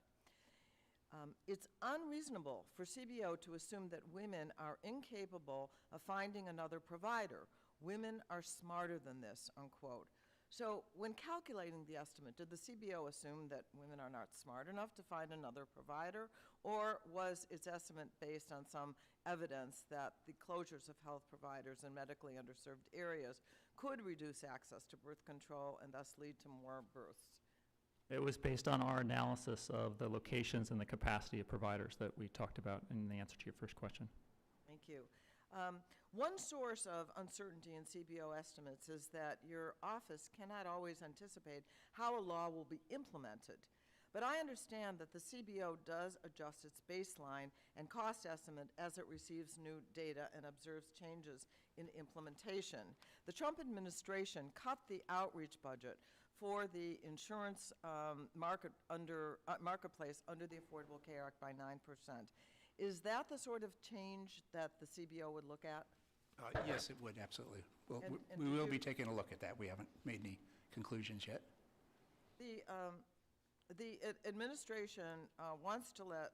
it's unreasonable for CBO to assume that women are incapable of finding another provider. Women are smarter than this, unquote. So when calculating the estimate, did the CBO assume that women are not smart enough to find another provider, or was its estimate based on some evidence that the closures of health providers in medically underserved areas could reduce access to birth control and thus lead to more births? It was based on our analysis of the locations and the capacity of providers that we talked about in the answer to your first question. Thank you. One source of uncertainty in CBO estimates is that your office cannot always anticipate how a law will be implemented. But I understand that the CBO does adjust its baseline and cost estimate as it receives new data and observes changes in implementation. The Trump administration cut the outreach budget for the insurance marketplace under the Affordable Care Act by 9%. Is that the sort of change that the CBO would look at? Yes, it would, absolutely. Well, And we did will you- be taking a look at that. We haven't made any conclusions yet. The administration wants to let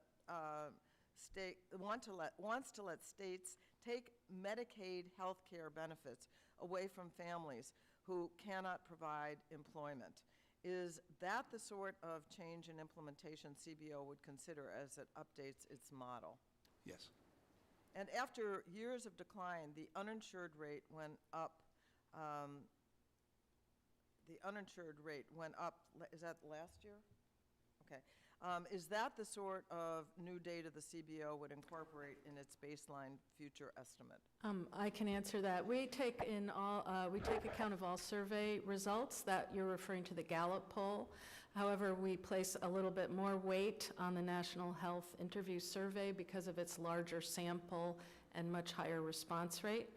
states take Medicaid health care benefits away from families who cannot provide employment. Is that the sort of change in implementation CBO would consider as it updates its model? Yes. And after years of decline, the uninsured rate went up. Is that last year? Okay. Is that the sort of new data the CBO would incorporate in its baseline future estimate? I can answer that. We take account of all survey results that you're referring to the Gallup poll. However, we place a little bit more weight on the National Health Interview Survey because of its larger sample and much higher response rate.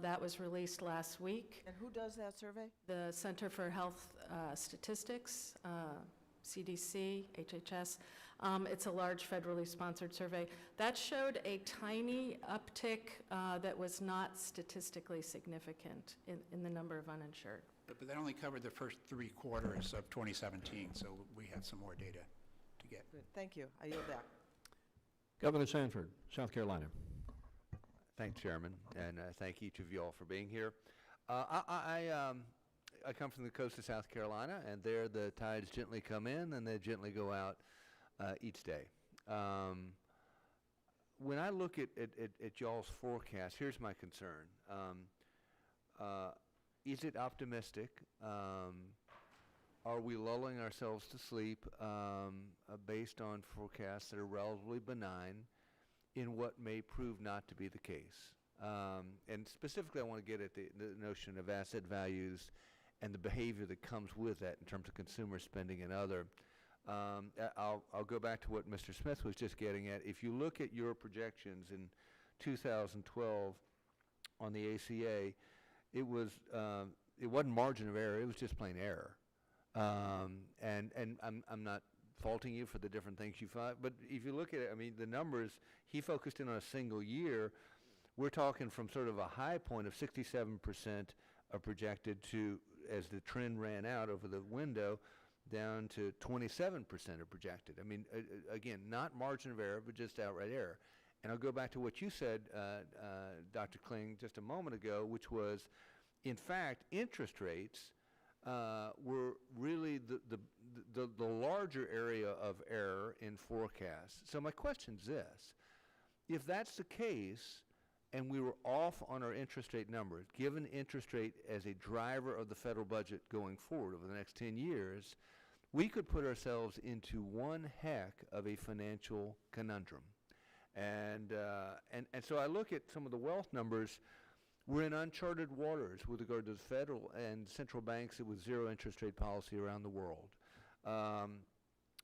That was released last week. And who does that survey? The Center for Health Statistics, CDC, HHS. It's a large federally sponsored survey. That showed a tiny uptick that was not statistically significant in the number of uninsured. But that only covered the first 3 quarters of 2017, so we have some more data to get. Good. Thank you. I yield back. Governor Sanford, South Carolina. Thanks, Chairman, and thank each of you all for being here. I come from the coast of South Carolina, and there the tides gently come in and they gently go out each day. When I look at y'all's forecast, here's my concern. Is it optimistic? Are we lulling ourselves to sleep based on forecasts that are relatively benign in what may prove not to be the case? And specifically, I want to get at the notion of asset values and the behavior that comes with that in terms of consumer spending and other. I'll go back to what Mr. Smith was just getting at. If you look at your projections in 2012 on the ACA, it wasn't margin of error, it was just plain error. And I'm not faulting you for the different things you find, but if you look at it, I mean, the numbers, he focused in on a single year. We're talking from sort of a high point of 67% projected to, as the trend ran out over the window, down to 27% are projected. I mean, again, not margin of error, but just outright error. And I'll go back to what you said, Dr. Kling, just a moment ago, which was, in fact, interest rates were really the larger area of error in forecasts. So my question is this. If that's the case, and we were off on our interest rate numbers, given interest rate as a driver of the federal budget going forward over the next 10 years, we could put ourselves into one heck of a financial conundrum. And so I look at some of the wealth numbers. We're in uncharted waters with regard to the federal and central banks with zero interest rate policy around the world.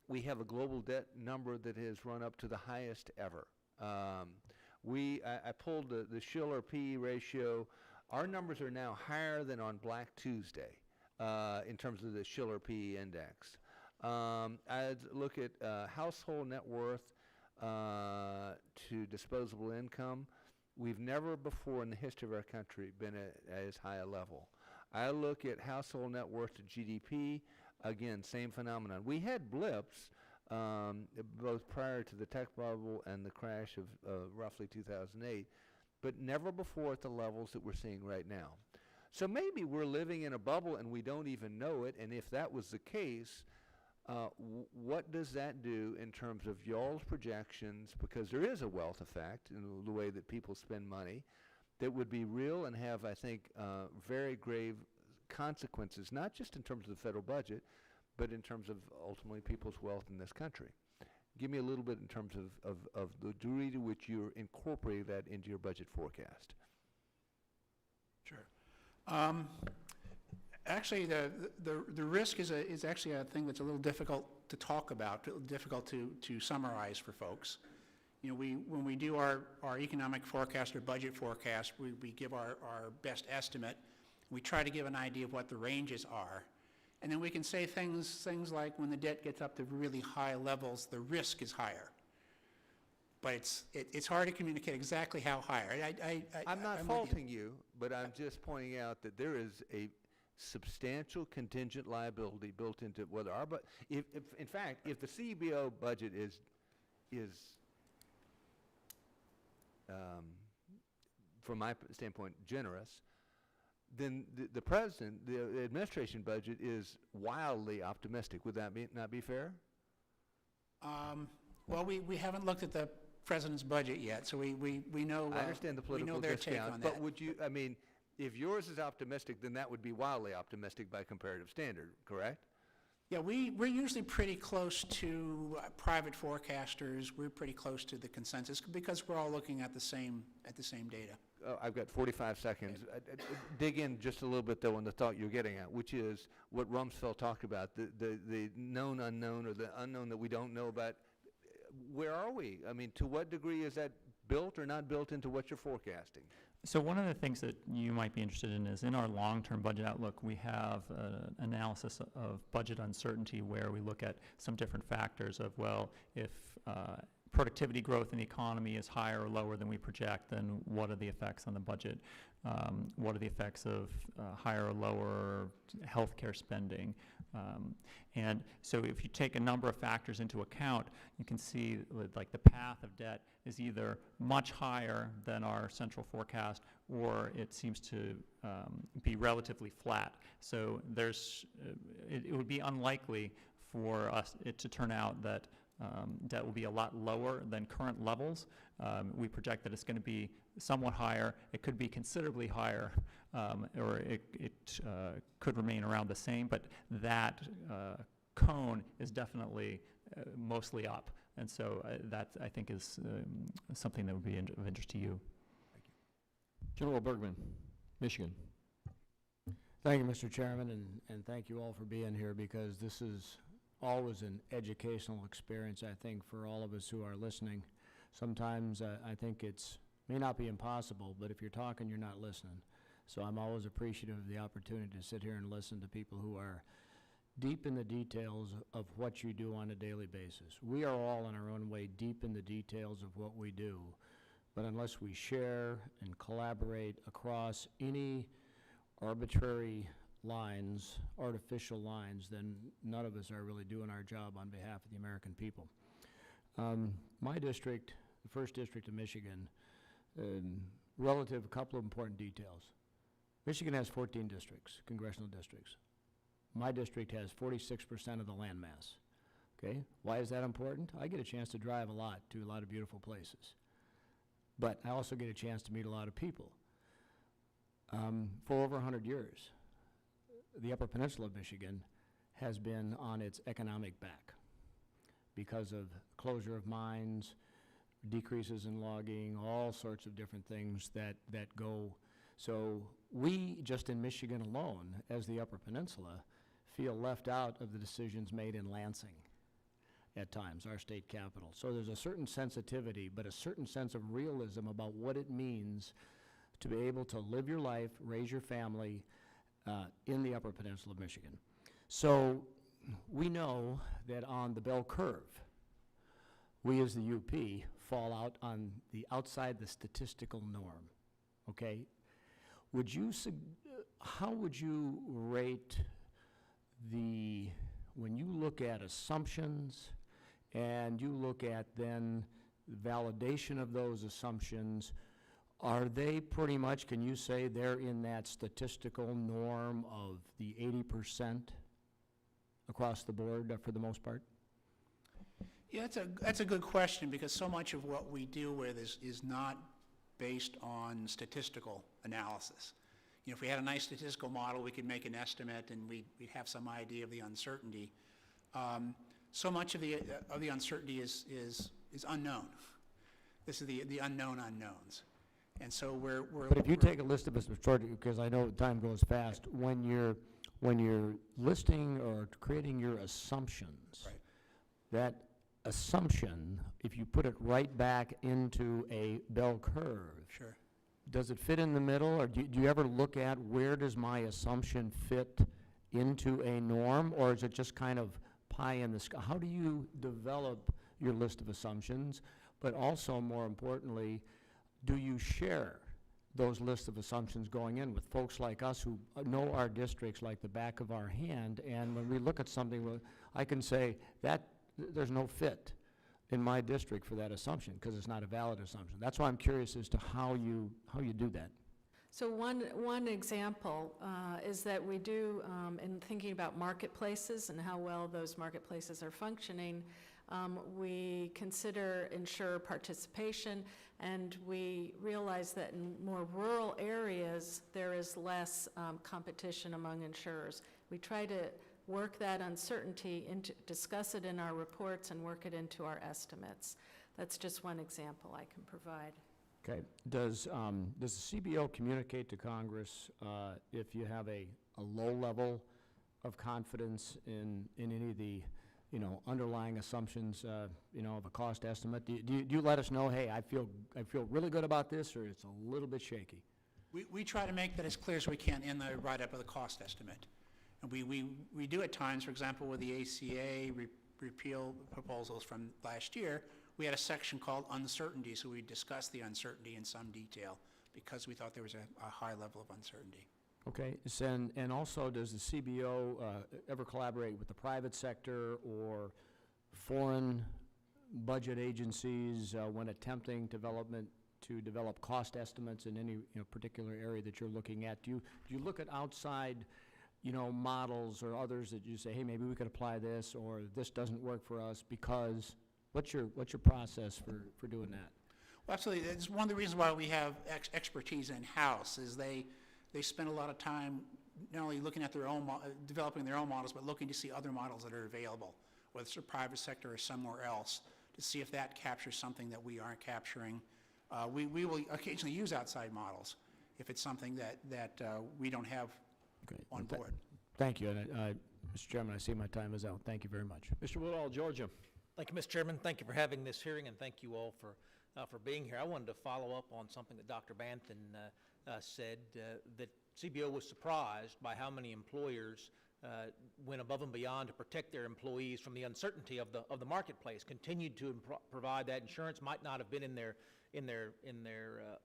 We have a global debt number that has run up to the highest ever. I pulled the Shiller PE ratio. Our numbers are now higher than on Black Tuesday in terms of the Shiller PE index. I'd look at household net worth to disposable income. we've never before in the history of our country been at as high a level. I look at household net worth to GDP, again, same phenomenon. We had blips both prior to the tech bubble and the crash of roughly 2008, but never before at the levels that we're seeing right now. So maybe we're living in a bubble and we don't even know it, and if that was the case, what does that do in terms of y'all's projections, because there is a wealth effect in the way that people spend money that would be real and have, I think, very grave consequences, not just in terms of the federal budget, but in terms of ultimately people's wealth in this country. Give me a little bit in terms of the degree to which you're incorporating that into your budget forecast. Sure. Actually, the risk is actually a thing that's a little difficult to talk about, difficult to summarize for folks. You know, when we do our economic forecast or budget forecast, we give our best estimate. We try to give an idea of what the ranges are. And then we can say things like when the debt gets up to really high levels, the risk is higher. But it's hard to communicate exactly how higher. I'm not faulting you, but I'm just pointing out that there is a substantial contingent liability built into whether our if in fact, if the CBO budget is from my standpoint generous, then the president, the administration budget is wildly optimistic. Would that not be fair? Well, we haven't looked at the president's budget yet, so we know. I understand the political we know their take discount, on but that. would you? I mean, if yours is optimistic, then that would be wildly optimistic by comparative standard, correct? Yeah, we're usually pretty close to private forecasters. We're pretty close to the consensus because we're all looking at the same data. I've got 45 seconds. Dig in just a little bit, though, on the thought you're getting at, which is what Rumsfeld talked about, the known unknown, or the unknown that we don't know about. Where are we? I mean, to what degree is that built or not built into what you're forecasting? So one of the things that you might be interested in is in our long-term budget outlook, we have an analysis of budget uncertainty where we look at some different factors of, well, if productivity growth in the economy is higher or lower than we project, then what are the effects on the budget? What are the effects of higher or lower healthcare spending? And so if you take a number of factors into account, you can see like the path of debt is either much higher than our central forecast, or it seems to be relatively flat. So there's, it would be unlikely for it to turn out that debt will be a lot lower than current levels. We project that it's going to be somewhat higher. It could be considerably higher, or it could remain around the same, but that cone is definitely mostly up. And so that, I think, is something that would be of interest to you. Thank you. General Bergman, Michigan. Thank you, Mr. Chairman, and thank you all for being here, because this is always an educational experience, I think, for all of us who are listening. Sometimes I think may not be impossible, but if you're talking, you're not listening. So I'm always appreciative of the opportunity to sit here and listen to people who are deep in the details of what you do on a daily basis. We are all in our own way deep in the details of what we do, but unless we share and collaborate across any arbitrary lines, artificial lines, then none of us are really doing our job on behalf of the American people. My district, the 1st District of Michigan, relative, a couple of important details. Michigan has 14 districts, congressional districts. My district has 46% of the land mass. Okay, why is that important? I get a chance to drive a lot to a lot of beautiful places, but I also get a chance to meet a lot of people. For over 100 years, the Upper Peninsula of Michigan has been on its economic back because of closure of mines, decreases in logging, all sorts of different things that go. So we, just in Michigan alone, as the Upper Peninsula, feel left out of the decisions made in Lansing at times, our state capital. So there's a certain sensitivity, but a certain sense of realism about what it means to be able to live your life, raise your family in the Upper Peninsula of Michigan. So we know that on the bell curve, we as the UP fall out on the outside the statistical norm, okay? Would you, how would you rate when you look at assumptions and you look at then validation of those assumptions, are they pretty much, can you say they're in that statistical norm of the 80% across the board for the most part? Yeah, that's a good question, because so much of what we deal with is not based on statistical analysis. You know, if we had a nice statistical model, we could make an estimate and we'd have some idea of the uncertainty. So much of the uncertainty is unknown. This is the unknown unknowns. And so we're But if you take a list of us, because I know time goes fast, when you're listing or creating your assumptions, right, that assumption, if you put it right back into a bell curve, sure, does it fit in the middle, or do you ever look at where does my assumption fit into a norm, or is it just kind of pie in the sky? How do you develop your list of assumptions? But also, more importantly, do you share those lists of assumptions going in with folks like us who know our districts like the back of our hand, and when we look at something, I can say that there's no fit in my district for that assumption because it's not a valid assumption. That's why I'm curious as to how you do that. So one example is that we do, in thinking about marketplaces and how well those marketplaces are functioning, we consider insurer participation, and we realize that in more rural areas, there is less competition among insurers. We try to work that uncertainty into, discuss it in our reports and work it into our estimates. That's just one example I can provide. Okay. Does the CBO communicate to Congress if you have a low level of confidence in any of the underlying assumptions of a cost estimate? Do you let us know, hey, I feel really good about this, or it's a little bit shaky? We try to make that as clear as we can in the write-up of the cost estimate. And we do at times, for example, with the ACA repeal proposals from last year, we had a section called uncertainty, so we discussed the uncertainty in some detail because we thought there was a high level of uncertainty. Okay, so, and also, does the CBO ever collaborate with the private sector or foreign budget agencies when attempting to develop cost estimates in any particular area that you're looking at? Do you look at outside models or others that you say, hey, maybe we could apply this, or this doesn't work for us because? What's your process for doing that? Well, absolutely. It's one of the reasons why we have expertise in-house is they spend a lot of time not only looking at their own, developing their own models, but looking to see other models that are available, whether it's the private sector or somewhere else, to see if that captures something that we aren't capturing. We will occasionally use outside models if it's something that we don't have on board. Thank you. And, Mr. Chairman, I see my time is out. Thank you very much. Mr. Woodall, Georgia. Thank you, Mr. Chairman. Thank you for having this hearing, and thank you all for being here. I wanted to follow up on something that Dr. Banthin said, that CBO was surprised by how many employers went above and beyond to protect their employees from the uncertainty of the marketplace, continued to provide that insurance. Might not have been in their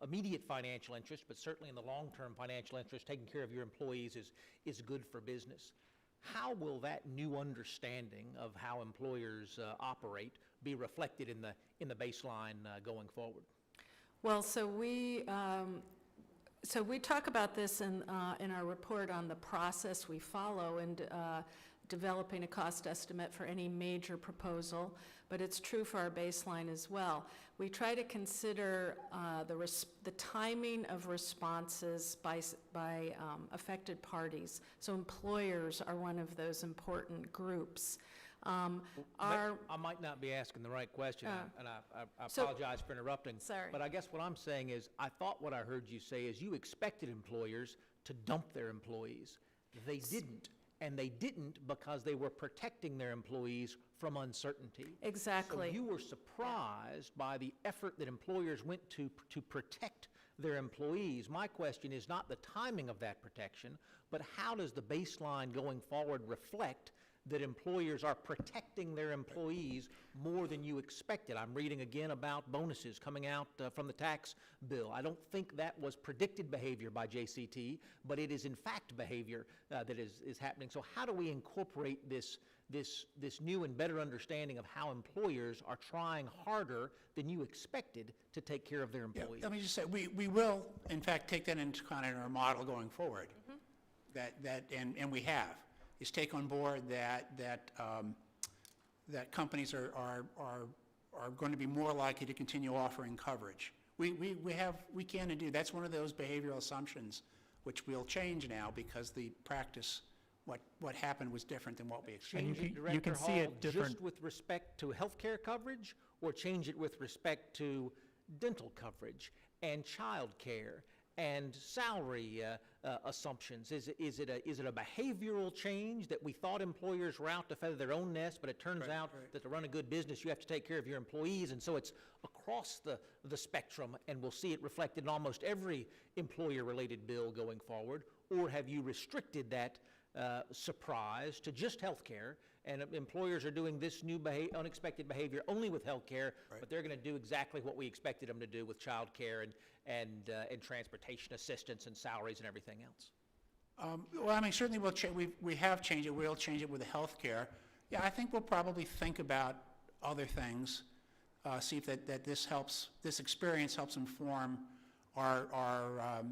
immediate financial interest, but certainly in the long-term financial interest, taking care of your employees is good for business. How will that new understanding of how employers operate be reflected in the baseline going forward? Well, so we talk about this in our report on the process we follow in developing a cost estimate for any major proposal, but it's true for our baseline as well. We try to consider the timing of responses by affected parties. So employers are one of those important groups. I might not be asking the right question, and I apologize for interrupting. Sorry. But I guess what I'm saying is, I thought what I heard you say is you expected employers to dump their employees. They didn't. And they didn't because they were protecting their employees from uncertainty. Exactly. So you were surprised by the effort that employers went to protect their employees. My question is not the timing of that protection, but how does the baseline going forward reflect that employers are protecting their employees more than you expected. I'm reading again about bonuses coming out from the tax bill. I don't think that was predicted behavior by JCT, but it is in fact behavior that is happening. So how do we incorporate this new and better understanding of how employers are trying harder than you expected to take care of their employees? Let me just say, we will, in fact, take that into account in our model going forward. And we have, is take on board that companies are going to be more likely to continue offering coverage. We can and do. That's one of those behavioral assumptions which we'll change now because the practice, what happened was different than what we expected. Change it, Director Hall, just with respect to health care coverage, or change it with respect to dental coverage and child care and salary assumptions? Is it a behavioral change that we thought employers were out to feather their own nest, but it turns out that to run a good business you have to take care of your employees, and so it's across the spectrum, and we'll see it reflected in almost every employer-related bill going forward? Or have you restricted that surprise to just health care, and employers are doing this new unexpected behavior only with health care, but they're going to do exactly what we expected them to do with child care and transportation assistance and salaries and everything else? Well, I mean, certainly we have changed it. We'll change it with the health care. Yeah, I think we'll probably think about other things, see if that this experience helps inform our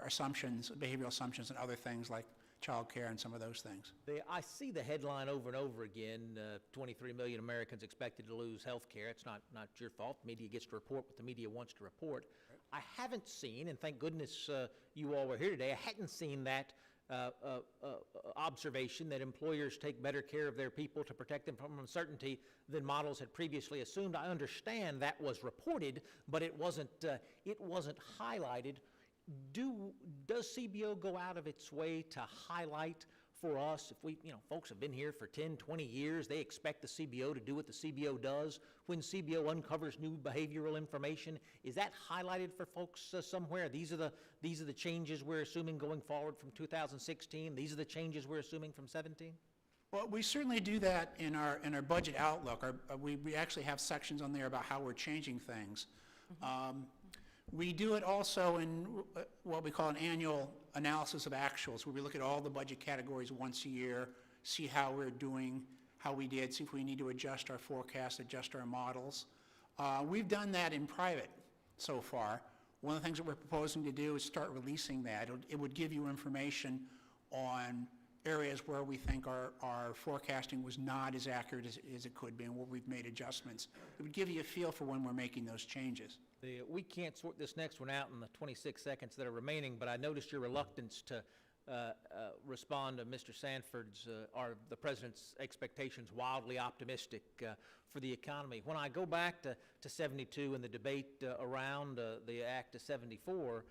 assumptions, behavioral assumptions, and other things like child care and some of those things. I see the headline over and over again, 23 million Americans expected to lose health care. It's not your fault. The media gets to report what the media wants to report. I haven't seen, and thank goodness you all were here today, I hadn't seen that observation that employers take better care of their people to protect them from uncertainty than models had previously assumed. I understand that was reported, but it wasn't highlighted. Does CBO go out of its way to highlight for us, if folks have been here for 10, 20 years, they expect the CBO to do what the CBO does. When CBO uncovers new behavioral information, is that highlighted for folks somewhere? These are the changes we're assuming going forward from 2016. These are the changes we're assuming from 17. Well, we certainly do that in our budget outlook. We actually have sections on there about how we're changing things. We do it also in what we call an annual analysis of actuals, where we look at all the budget categories once a year, see how we're doing, how we did, see if we need to adjust our forecast, adjust our models. We've done that in private so far. One of the things that we're proposing to do is start releasing that. It would give you information on areas where we think our forecasting was not as accurate as it could be and where we've made adjustments. It would give you a feel for when we're making those changes. We can't sort this next one out in the 26 seconds that are remaining, but I noticed your reluctance to respond to Mr. Sanford's, the President's expectations, wildly optimistic for the economy. When I go back to 72 and the debate around the Act of 74,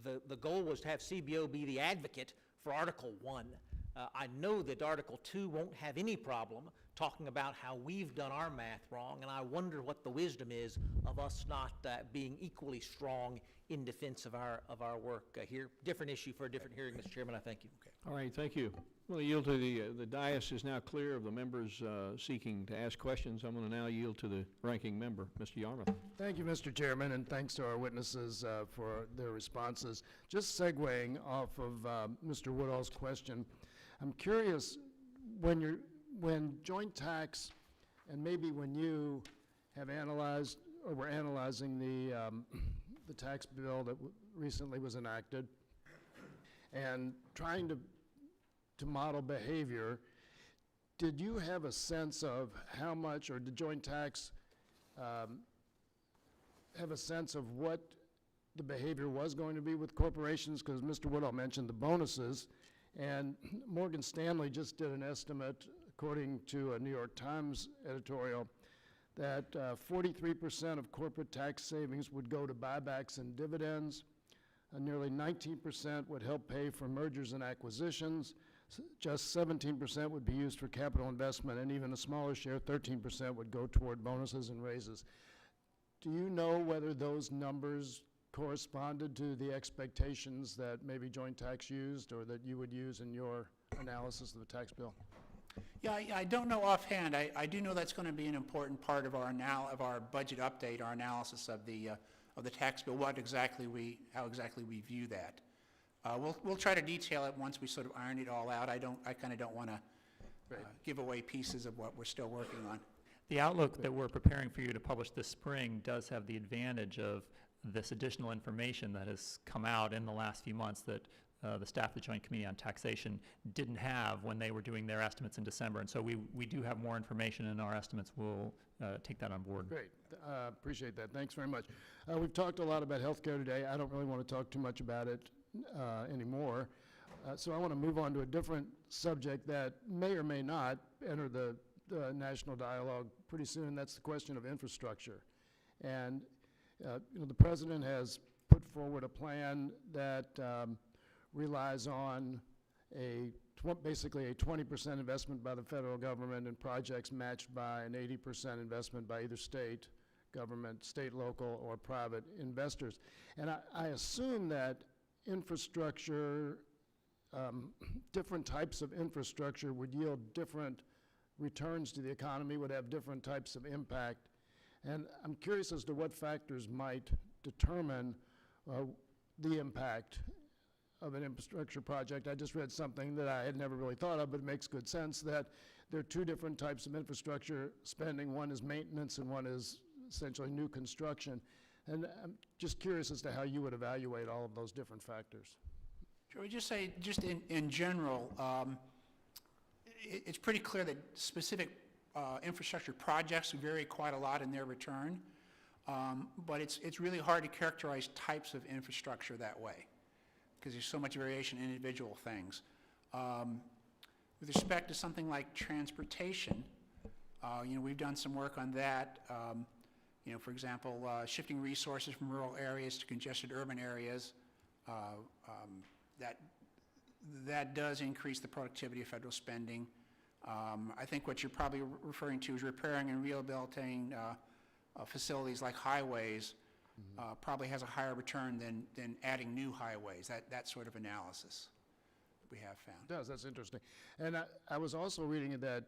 the goal was to have CBO be the advocate for Article 1. I know that Article 2 won't have any problem talking about how we've done our math wrong, and I wonder what the wisdom is of us not being equally strong in defense of our work here. Different issue for a different hearing, Mr. Chairman. I thank you. All right, thank you. Well, I yield to the dais is now clear of the members seeking to ask questions. I'm going to now yield to the ranking member, Mr. Yarmouth. Thank you, Mr. Chairman, and thanks to our witnesses for their responses. Just segueing off of Mr. Woodall's question, I'm curious, when joint tax, and maybe when you have analyzed or were analyzing the tax bill that recently was enacted, and trying to model behavior, did you have a sense of how much, or did joint tax have a sense of what the behavior was going to be with corporations? Because Mr. Woodall mentioned the bonuses, and Morgan Stanley just did an estimate, according to a New York Times editorial, that 43% of corporate tax savings would go to buybacks and dividends. Nearly 19% would help pay for mergers and acquisitions. Just 17% would be used for capital investment, and even a smaller share, 13%, would go toward bonuses and raises. Do you know whether those numbers corresponded to the expectations that maybe joint tax used or that you would use in your analysis of the tax bill? Yeah, I don't know offhand. I do know that's going to be an important part of our budget update, our analysis of the tax bill, how exactly we view that. We'll try to detail it once we sort of iron it all out. I kind of don't want to give away pieces of what we're still working on. The outlook that we're preparing for you to publish this spring does have the advantage of this additional information that has come out in the last few months that the staff of the Joint Committee on Taxation didn't have when they were doing their estimates in December. And so we do have more information, and our estimates will take that on board. Great. Appreciate that. Thanks very much. We've talked a lot about healthcare today. I don't really want to talk too much about it anymore. So I want to move on to a different subject that may or may not enter the national dialogue pretty soon, and that's the question of infrastructure. And the President has put forward a plan that relies on basically a 20% investment by the federal government in projects matched by an 80% investment by either state government, state, local, or private investors. And I assume that infrastructure, different types of infrastructure would yield different returns to the economy, would have different types of impact. And I'm curious as to what factors might determine the impact of an infrastructure project. I just read something that I had never really thought of, but it makes good sense, that there are two different types of infrastructure spending. One is maintenance and one is essentially new construction. And I'm just curious as to how you would evaluate all of those different factors. Shall we just say, just in general, it's pretty clear that specific infrastructure projects vary quite a lot in their return, but it's really hard to characterize types of infrastructure that way, because there's so much variation in individual things. With respect to something like transportation, we've done some work on that. For example, shifting resources from rural areas to congested urban areas, that does increase the productivity of federal spending. I think what you're probably referring to is repairing and rehabilitating facilities like highways. Probably has a higher return than adding new highways, that sort of analysis we have found. It does, that's interesting. And I was also reading that,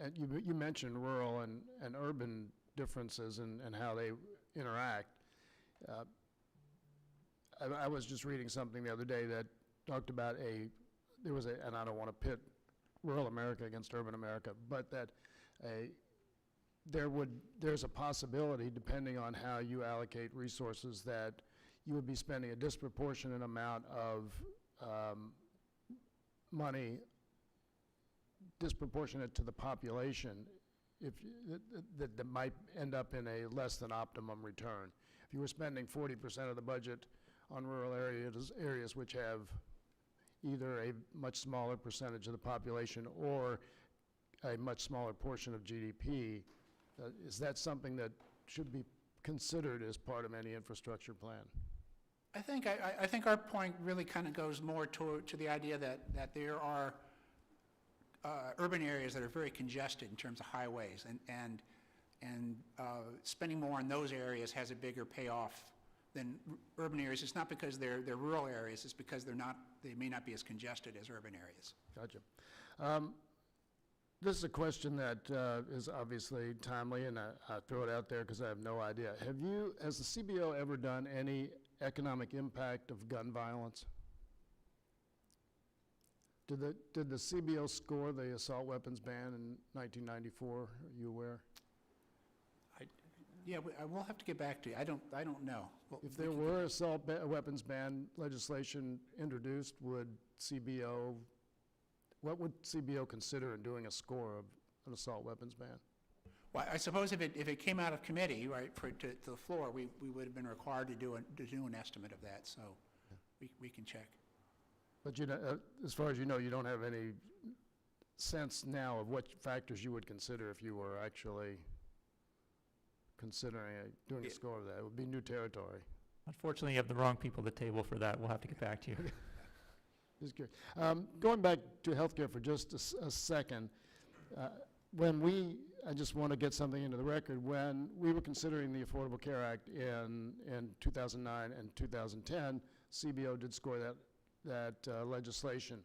and you mentioned rural and urban differences and how they interact. I was just reading something the other day that talked about and I don't want to pit rural America against urban America, but that there's a possibility, depending on how you allocate resources, that you would be spending a disproportionate amount of money disproportionate to the population that might end up in a less than optimum return. If you were spending 40% of the budget on rural areas which have either a much smaller percentage of the population or a much smaller portion of GDP, is that something that should be considered as part of any infrastructure plan? I think our point really kind of goes more to the idea that there are urban areas that are very congested in terms of highways, and spending more on those areas has a bigger payoff than urban areas. It's not because they're rural areas, it's because they may not be as congested as urban areas. Gotcha. This is a question that is obviously timely, and I throw it out there because I have no idea. Has the CBO ever done any economic impact of gun violence? Did the CBO score the assault weapons ban in 1994? Are you aware? Yeah, I will have to get back to you. I don't know. If there were assault weapons ban legislation introduced, what would CBO consider in doing a score of an assault weapons ban? Well, I suppose if it came out of committee, right, to the floor, we would have been required to do an estimate of that. So we can check. But as far as you know, you don't have any sense now of what factors you would consider if you were actually considering doing a score of that. It would be new territory. Unfortunately, you have the wrong people at the table for that. We'll have to get back to you. Just curious. Going back to healthcare for just a second, I just want to get something into the record. When we were considering the Affordable Care Act in 2009 and 2010, CBO did score that legislation.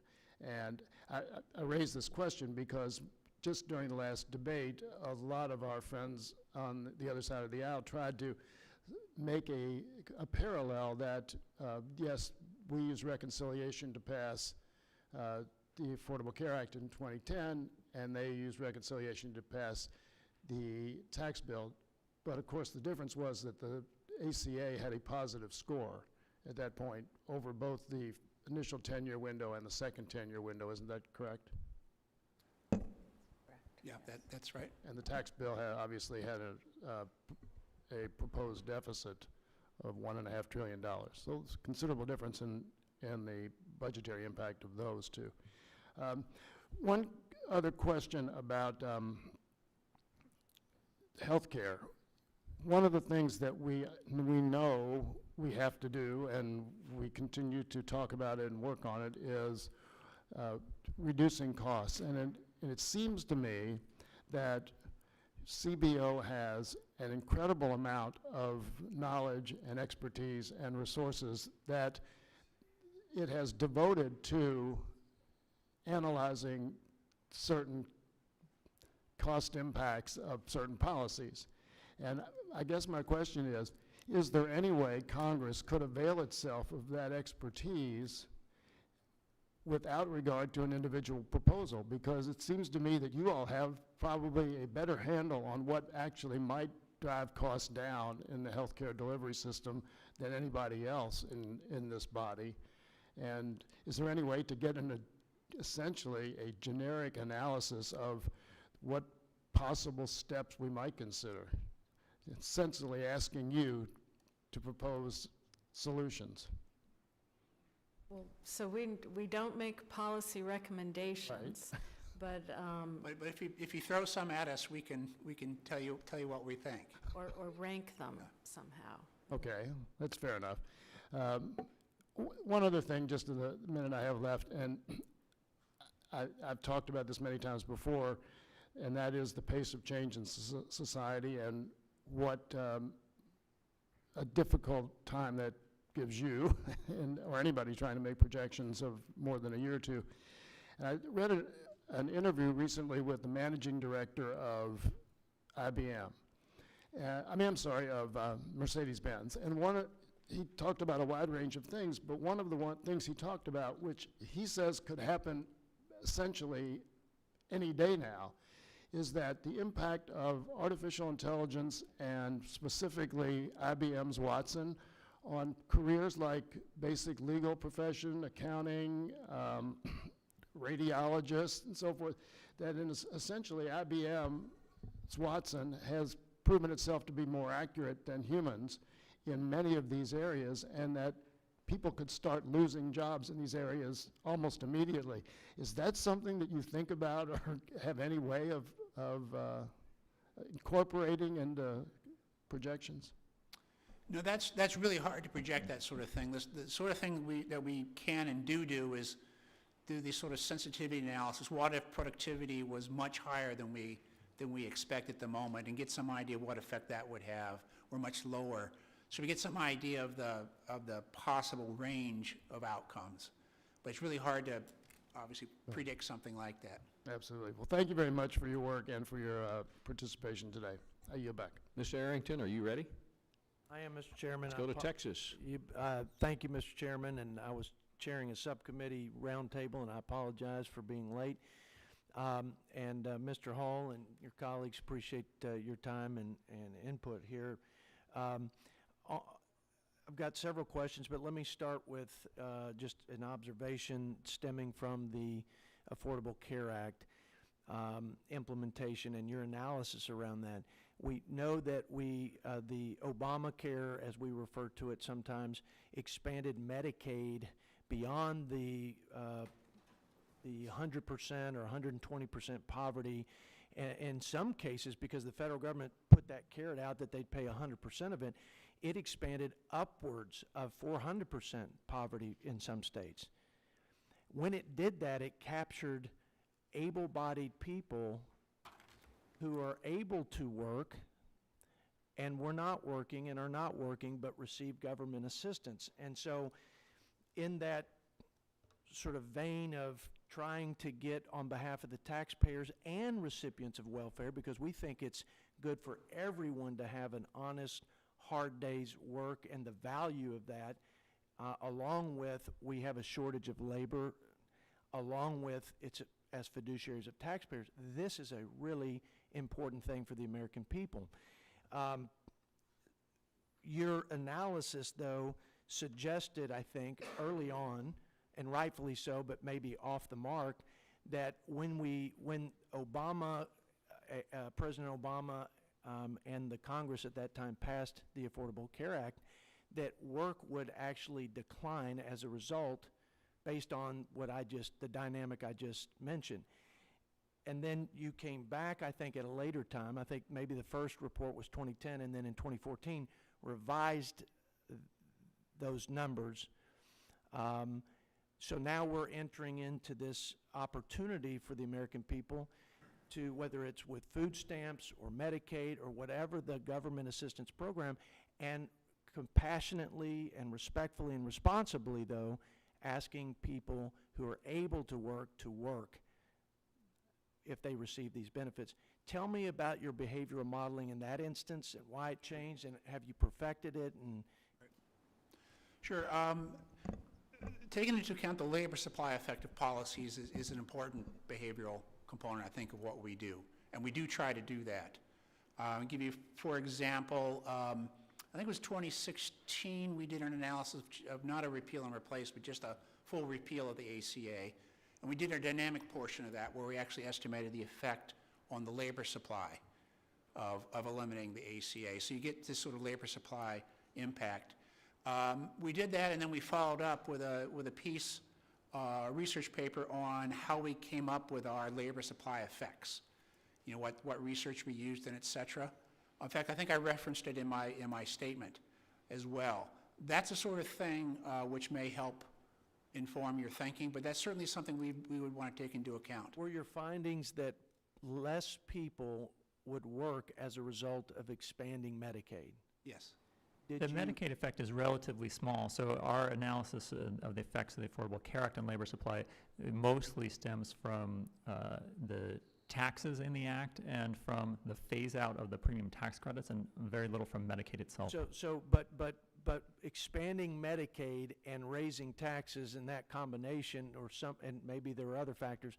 And I raise this question because just during the last debate, a lot of our friends on the other side of the aisle tried to make a parallel that, yes, we use reconciliation to pass the Affordable Care Act in 2010, and they used reconciliation to pass the tax bill. But of course, the difference was that the ACA had a positive score at that point over both the initial 10-year window and the second 10-year window. Isn't that correct? Yeah, that's right. And the tax bill obviously had a proposed deficit of $1.5 trillion. So it's a considerable difference in the budgetary impact of those two. One other question about health care. One of the things that we know we have to do, and we continue to talk about it and work on it, is reducing costs. And it seems to me that CBO has an incredible amount of knowledge and expertise and resources that it has devoted to analyzing certain cost impacts of certain policies. And I guess my question is there any way Congress could avail itself of that expertise without regard to an individual proposal? Because it seems to me that you all have probably a better handle on what actually might drive costs down in the healthcare delivery system than anybody else in this body. And is there any way to get essentially a generic analysis of what possible steps we might consider? Essentially asking you to propose solutions. Well, so we don't make policy recommendations, but if you throw some at us, we can tell you what we think. or rank them somehow. Okay, that's fair enough. One other thing, just in the minute I have left, and I've talked about this many times before, and that is the pace of change in society and what a difficult time that gives you or anybody trying to make projections of more than a year or two. And I read an interview recently with the managing director of IBM. Of Mercedes-Benz. And he talked about a wide range of things, but one of the things he talked about, which he says could happen essentially any day now, is that the impact of artificial intelligence and specifically IBM's Watson on careers like basic legal profession, accounting, radiologists, and so forth, that essentially IBM's Watson has proven itself to be more accurate than humans in many of these areas, and that people could start losing jobs in these areas almost immediately. Is that something that you think about or have any way of incorporating into projections? No, that's really hard to project that sort of thing. The sort of thing that we can and do is do these sort of sensitivity analysis. What if productivity was much higher than we expect at the moment, and get some idea of what effect that would have, or much lower. So we get some idea of the possible range of outcomes. But it's really hard to obviously predict something like that. Absolutely. Well, thank you very much for your work and for your participation today. I yield back. Mr. Arrington, are you ready? I am, Mr. Chairman. Let's go to Texas. Thank you, Mr. Chairman, and I was chairing a subcommittee roundtable, and I apologize for being late. Mr. Hall and your colleagues, appreciate your time and input here. I've got several questions, but let me start with just an observation stemming from the Affordable Care Act implementation and your analysis around that. We know that the Obamacare, as we refer to it sometimes, expanded Medicaid beyond the 100% or 120% poverty. In some cases, because the federal government put that carrot out that they'd pay 100% of it, it expanded upwards of 400% poverty in some states. When it did that, it captured able-bodied people who are able to work and were not working and are not working but receive government assistance. And so in that sort of vein of trying to get on behalf of the taxpayers and recipients of welfare, because we think it's good for everyone to have an honest, hard day's work and the value of that, along with we have a shortage of labor, along with it's as fiduciaries of taxpayers. This is a really important thing for the American people. Your analysis, though, suggested, I think, early on, and rightfully so, but maybe off the mark, that when Obama, President Obama and the Congress at that time passed the Affordable Care Act, that work would actually decline as a result based on the dynamic I just mentioned. And then you came back, I think, at a later time. I think maybe the first report was 2010, and then in 2014 revised those numbers. So now we're entering into this opportunity for the American people to, whether it's with food stamps or Medicaid or whatever the government assistance program, and compassionately and respectfully and responsibly, though, asking people who are able to work if they receive these benefits. Tell me about your behavioral modeling in that instance and why it changed, and have you perfected it? And Sure. Taking into account the labor supply effect of policies is an important behavioral component, I think, of what we do. And we do try to do that. I'll give you, for example, I think it was 2016, we did an analysis of not a repeal and replace, but just a full repeal of the ACA. And we did a dynamic portion of that where we actually estimated the effect on the labor supply of eliminating the ACA. So you get this sort of labor supply impact. We did that, and then we followed up with a piece, research paper on how we came up with our labor supply effects. You know, what research we used and et cetera. In fact, I think I referenced it in my statement as well. That's the sort of thing which may help inform your thinking, but that's certainly something we would want to take into account. were your findings that less people would work as a result of expanding Medicaid? Yes. The Medicaid effect is relatively small, so our analysis of the effects of the Affordable Care Act on labor supply mostly stems from the taxes in the Act and from the phase-out of the premium tax credits, and very little from Medicaid itself. But expanding Medicaid and raising taxes and that combination, and maybe there are other factors,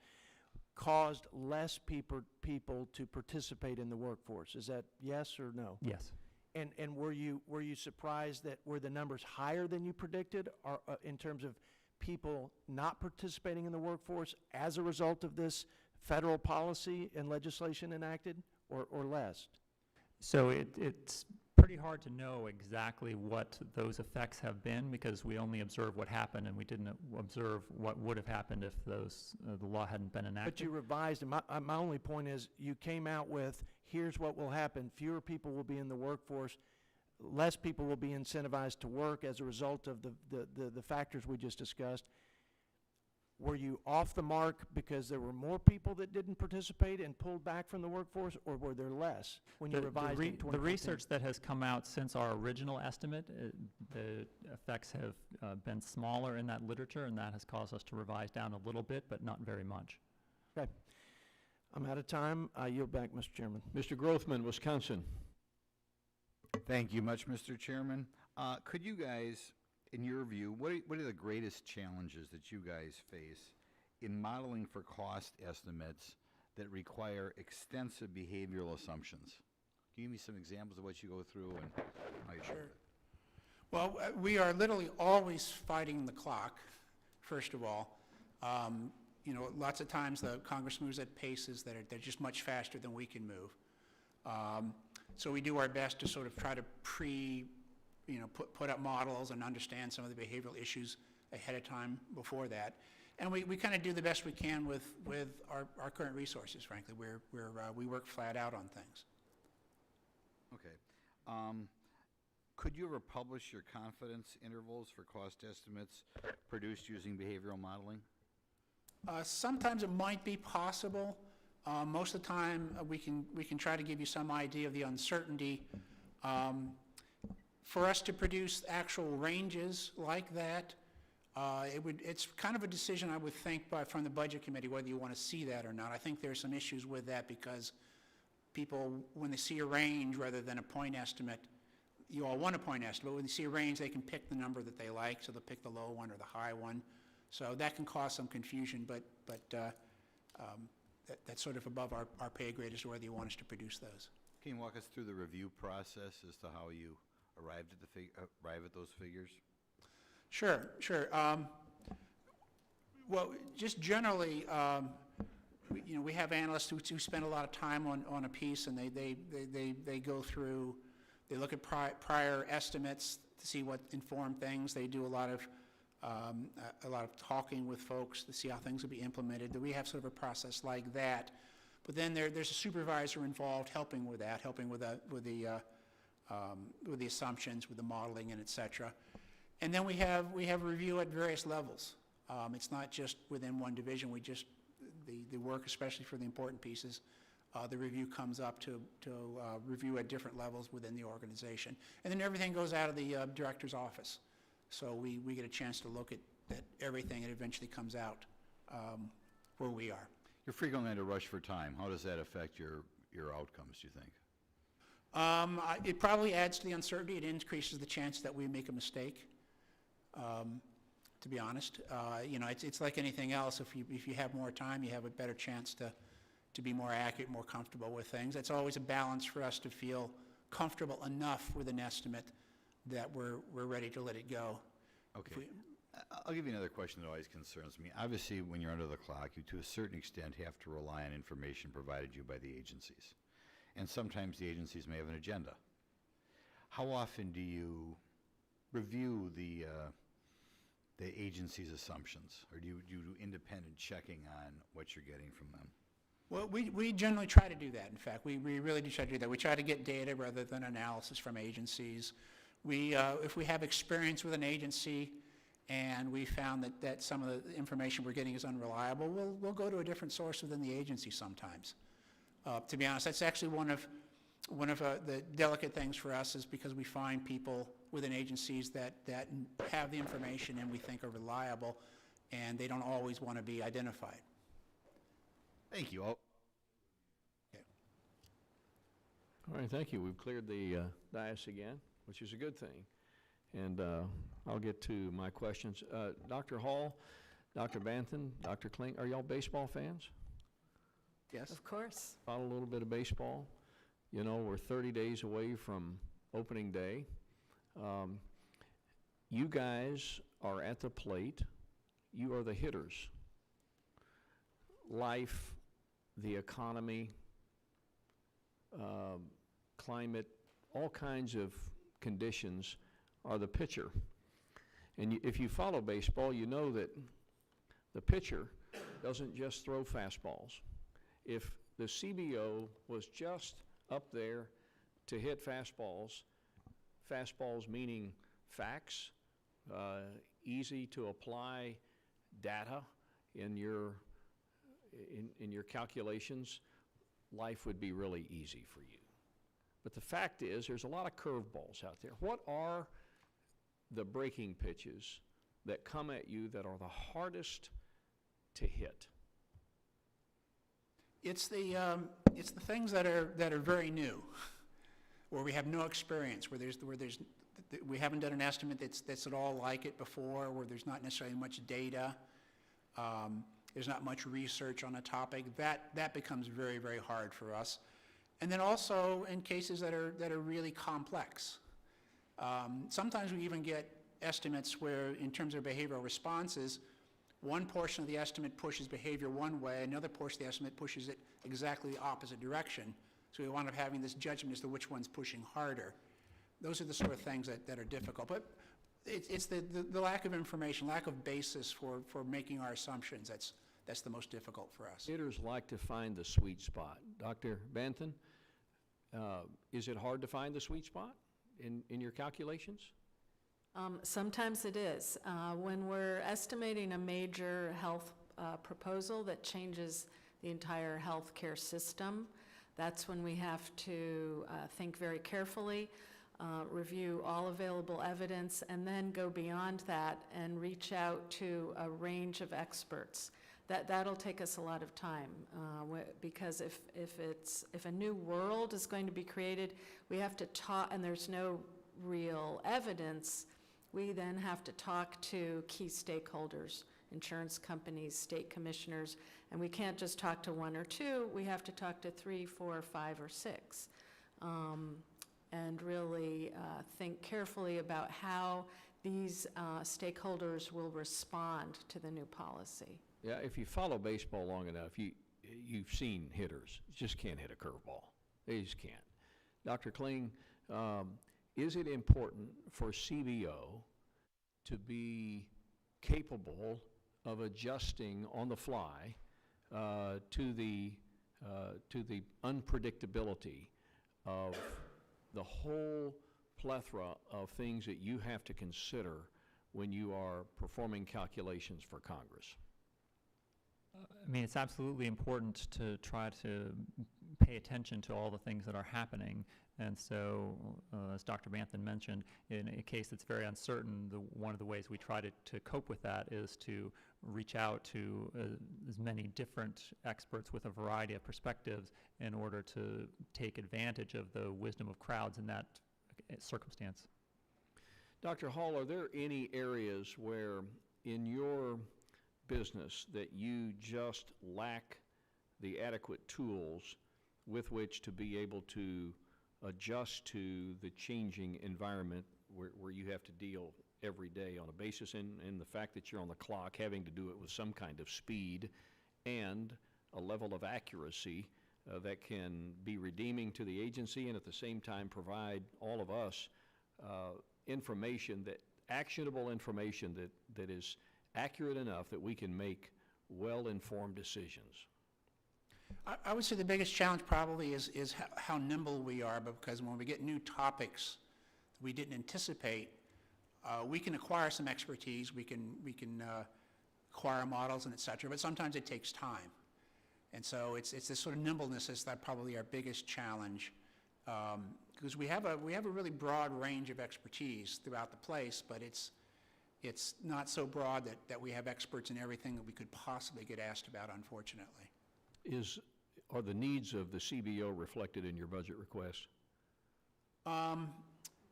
caused less people to participate in the workforce. Is that yes or no? Yes. And were you surprised that were the numbers higher than you predicted, or, in terms of people not participating in the workforce as a result of this federal policy and legislation enacted, or less? So it's pretty hard to know exactly what those effects have been, because we only observe what happened, and we didn't observe what would have happened if those the law hadn't been enacted. But you revised, and my only point is you came out with, here's what will happen: fewer people will be in the workforce, less people will be incentivized to work as a result of the factors we just discussed. Were you off the mark because there were more people that didn't participate and pulled back from the workforce, or were there less when you revised in 2014? The research that has come out since our original estimate, the effects have been smaller in that literature, and that has caused us to revise down a little bit, but not very much. Okay. I'm out of time. I yield back, Mr. Chairman. Mr. Grothman, Wisconsin. Thank you much, Mr. Chairman. Could you guys, in your view, what are the greatest challenges that you guys face in modeling for cost estimates that require extensive behavioral assumptions? Can you give me some examples of what you go through and how you do it? Well, we are literally always fighting the clock, first of all. You know, lots of times the Congress moves at paces that they're just much faster than we can move. So we do our best to sort of try to put up models and understand some of the behavioral issues ahead of time before that. And we kind of do the best we can with our current resources, frankly. We work flat out on things. Okay. Could you ever publish your confidence intervals for cost estimates produced using behavioral modeling? Sometimes it might be possible. Most of the time, we can try to give you some idea of the uncertainty. For us to produce actual ranges like that, It's kind of a decision, I would think, from the Budget Committee, whether you want to see that or not. I think there's some issues with that because people, when they see a range rather than a point estimate, you all want a point estimate. When they see a range, they can pick the number that they like, so they'll pick the low one or the high one. So that can cause some confusion, but that's sort of above our pay grade as to whether you want us to produce those. Can you walk us through the review process as to how you arrive at those figures? Sure. Well, just generally, we have analysts who spend a lot of time on a piece, and they go through, they look at prior estimates to see what inform things. They do a lot of talking with folks to see how things will be implemented. We have sort of a process like that. But then there's a supervisor involved helping with that, helping with the assumptions, with the modeling, and et cetera. And then we have review at various levels. It's not just within one division. The work, especially for the important pieces, the review comes up to review at different levels within the organization. And then everything goes out of the director's office. So we get a chance to look at everything, and eventually comes out where we are. You're frequently at a rush for time. How does that affect your outcomes, do you think? It probably adds to the uncertainty. It increases the chance that we make a mistake, to be honest. It's like anything else. If you have more time, you have a better chance to be more accurate, more comfortable with things. It's always a balance for us to feel comfortable enough with an estimate that we're ready to let it go. Okay. I'll give you another question that always concerns me. Obviously, when you're under the clock, you to a certain extent have to rely on information provided you by the agencies. And sometimes the agencies may have an agenda. How often do you review the agency's assumptions, or do you do independent checking on what you're getting from them? Well, we generally try to do that. In fact, we really do try to do that. We try to get data rather than analysis from agencies. If we have experience with an agency and we found that some of the information we're getting is unreliable, we'll go to a different source within the agency sometimes. To be honest, that's actually one of the delicate things for us, is because we find people within agencies that have the information and we think are reliable, and they don't always want to be identified. Thank you. All right, thank you. We've cleared the dais again, which is a good thing. And I'll get to my questions. Dr. Hall, Dr. Banthin, Dr. Kling, are y'all baseball fans? Yes. Of course. Follow a little bit of baseball. We're 30 days away from opening day. You guys are at the plate. You are the hitters. Life, the economy, climate, all kinds of conditions are the pitcher. And if you follow baseball, you know that the pitcher doesn't just throw fastballs. If the CBO was just up there to hit fastballs meaning facts, easy to apply data in your calculations, life would be really easy for you. But the fact is, there's a lot of curveballs out there. What are the breaking pitches that come at you that are the hardest to hit? It's the things that are very new, where we have no experience, where we haven't done an estimate that's at all like it before, where there's not necessarily much data, there's not much research on a topic. That becomes very, very hard for us. And then also in cases that are really complex. Sometimes we even get estimates where, in terms of behavioral responses, one portion of the estimate pushes behavior one way, another portion of the estimate pushes it exactly the opposite direction. So we wind up having this judgment as to which one's pushing harder. Those are the sort of things that are difficult. But it's the lack of information, lack of basis for making our assumptions that's the most difficult for us. Hitters like to find the sweet spot. Dr. Banthin, is it hard to find the sweet spot in your calculations? Sometimes it is. When we're estimating a major health proposal that changes the entire healthcare system, that's when we have to think very carefully. review all available evidence, and then go beyond that and reach out to a range of experts. That'll take us a lot of time, because if a new world is going to be created, we have to talk, and there's no real evidence, we then have to talk to key stakeholders, insurance companies, state commissioners, and we can't just talk to one or two, we have to talk to 3, 4, 5, or 6. And really think carefully about how these stakeholders will respond to the new policy. Yeah, if you follow baseball long enough, you've seen hitters just can't hit a curveball. They just can't. Dr. Kling, is it important for CBO to be capable of adjusting on the fly to the unpredictability of the whole plethora of things that you have to consider when you are performing calculations for Congress? I mean, it's absolutely important to try to pay attention to all the things that are happening. And so, as Dr. Banthin mentioned, in a case that's very uncertain, one of the ways we try to cope with that is to reach out to as many different experts with a variety of perspectives in order to take advantage of the wisdom of crowds in that circumstance. Dr. Hall, are there any areas where in your business that you just lack the adequate tools with which to be able to adjust to the changing environment where you have to deal every day on a basis, and the fact that you're on the clock, having to do it with some kind of speed and a level of accuracy that can be redeeming to the agency and at the same time provide all of us information, actionable information that is accurate enough that we can make well-informed decisions? I would say the biggest challenge probably is how nimble we are, because when we get new topics we didn't anticipate, we can acquire some expertise, we can acquire models and et cetera, but sometimes it takes time. And so it's this sort of nimbleness is that probably our biggest challenge, because we have a really broad range of expertise throughout the place, but it's not so broad that we have experts in everything that we could possibly get asked about, unfortunately. Are the needs of the CBO reflected in your budget request?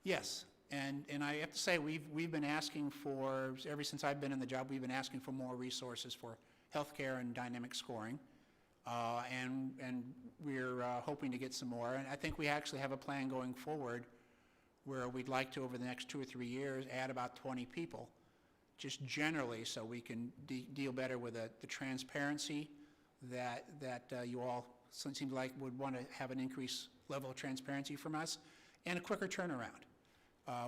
Yes, and I have to say we've been asking for, ever since I've been in the job, we've been asking for more resources for healthcare and dynamic scoring, and we're hoping to get some more. And I think we actually have a plan going forward where we'd like to, over the next 2 or 3 years, add about 20 people, just generally, so we can deal better with the transparency that you all seem like would want to have an increased level of transparency from us, and a quicker turnaround.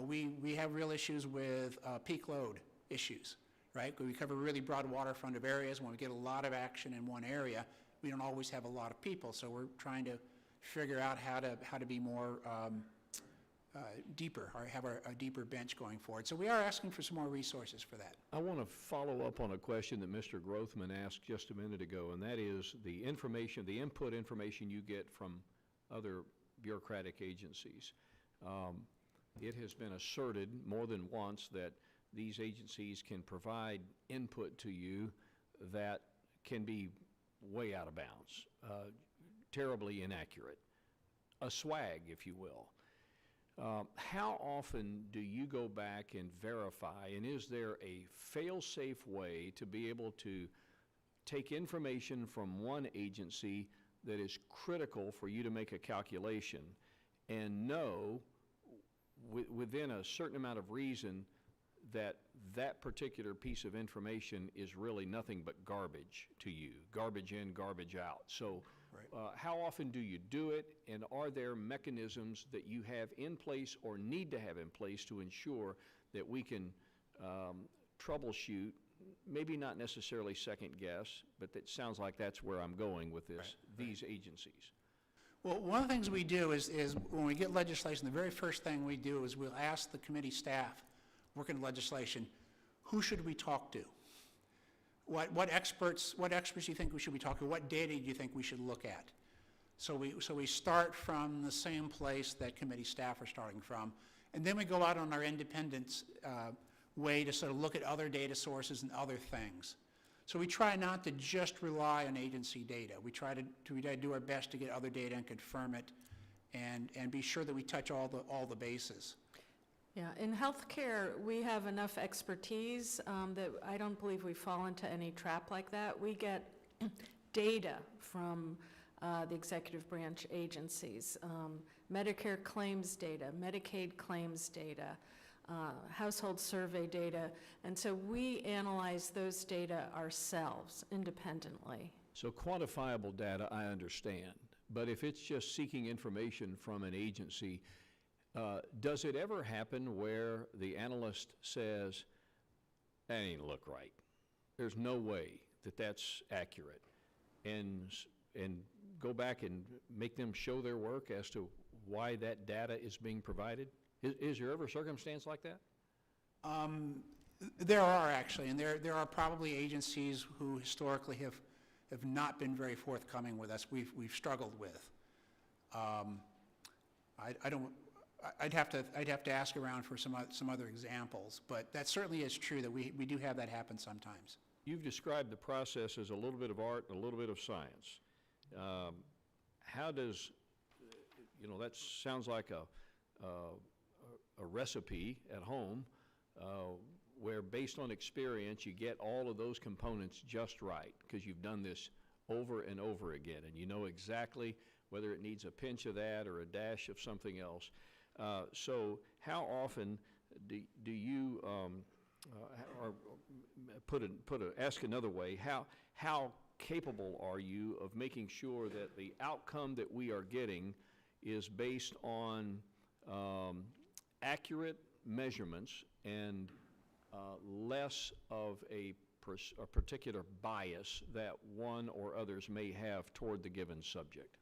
We have real issues with peak load issues, right? We cover really broad waterfront of areas. When we get a lot of action in one area, we don't always have a lot of people, so we're trying to figure out how to be more deeper, or have a deeper bench going forward. So we are asking for some more resources for that. I want to follow up on a question that Mr. Grothman asked just a minute ago, and that is the input information you get from other bureaucratic agencies. It has been asserted more than once that these agencies can provide input to you that can be way out of bounds, terribly inaccurate, a swag, if you will. How often do you go back and verify, and is there a fail-safe way to be able to take information from one agency that is critical for you to make a calculation and know within a certain amount of reason that that particular piece of information is really nothing but garbage to you, garbage in, garbage out? So how often do you do it, and are there mechanisms that you have in place or need to have in place to ensure that we can troubleshoot, maybe not necessarily second guess, but that sounds like that's where I'm going with this, these agencies? Well, one of the things we do is when we get legislation, the very first thing we do is we'll ask the committee staff working legislation, who should we talk to? What experts do you think we should be talking to? What data do you think we should look at? So we start from the same place that committee staff are starting from, and then we go out on our independent way to sort of look at other data sources and other things. So we try not to just rely on agency data. We try to do our best to get other data and confirm it, and be sure that we touch all the bases. Yeah, in healthcare, we have enough expertise that I don't believe we fall into any trap like that. We get data from the executive branch agencies, Medicare claims data, Medicaid claims data, household survey data, and so we analyze those data ourselves independently. So quantifiable data, I understand, but if it's just seeking information from an agency, does it ever happen where the analyst says, that ain't look right? There's no way that that's accurate, and go back and make them show their work as to why that data is being provided? Is there ever a circumstance like that? There are actually, and there are probably agencies who historically have not been very forthcoming with us. We've struggled with. I'd have to ask around for some other examples, but that certainly is true that we do have that happen sometimes. You've described the process as a little bit of art and a little bit of science. How does, that sounds like a recipe at home where based on experience you get all of those components just right because you've done this over and over again and you know exactly whether it needs a pinch of that or a dash of something else. So how often do you, ask another way, how capable are you of making sure that the outcome that we are getting is based on accurate measurements and less of a particular bias that one or others may have toward the given subject?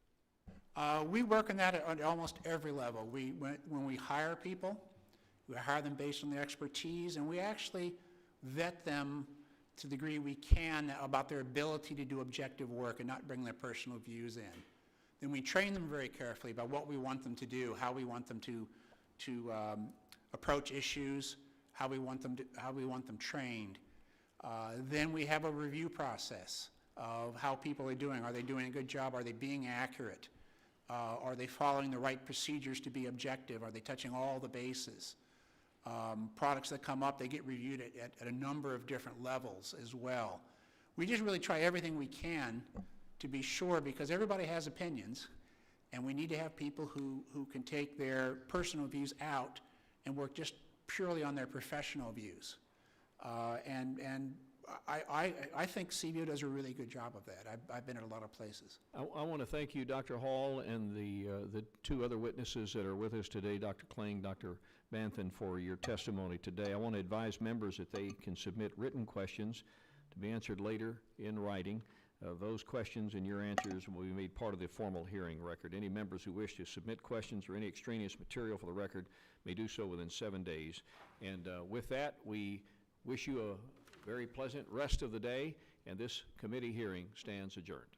We work on that at almost every level. When we hire people, we hire them based on their expertise, and we actually vet them to the degree we can about their ability to do objective work and not bring their personal views in. Then we train them very carefully about what we want them to do, how we want them to approach issues, how we want them trained. Then we have a review process of how people are doing. Are they doing a good job? Are they being accurate? Are they following the right procedures to be objective? Are they touching all the bases? Products that come up, they get reviewed at a number of different levels as well. We just really try everything we can to be sure, because everybody has opinions, and we need to have people who can take their personal views out and work just purely on their professional views. And I think CBO does a really good job of that. I've been at a lot of places. I want to thank you, Dr. Hall, and the two other witnesses that are with us today, Dr. Kling, Dr. Banthin, for your testimony today. I want to advise members that they can submit written questions to be answered later in writing. Those questions and your answers will be made part of the formal hearing record. Any members who wish to submit questions or any extraneous material for the record may do so within 7 days. And with that, we wish you a very pleasant rest of the day, and this committee hearing stands adjourned.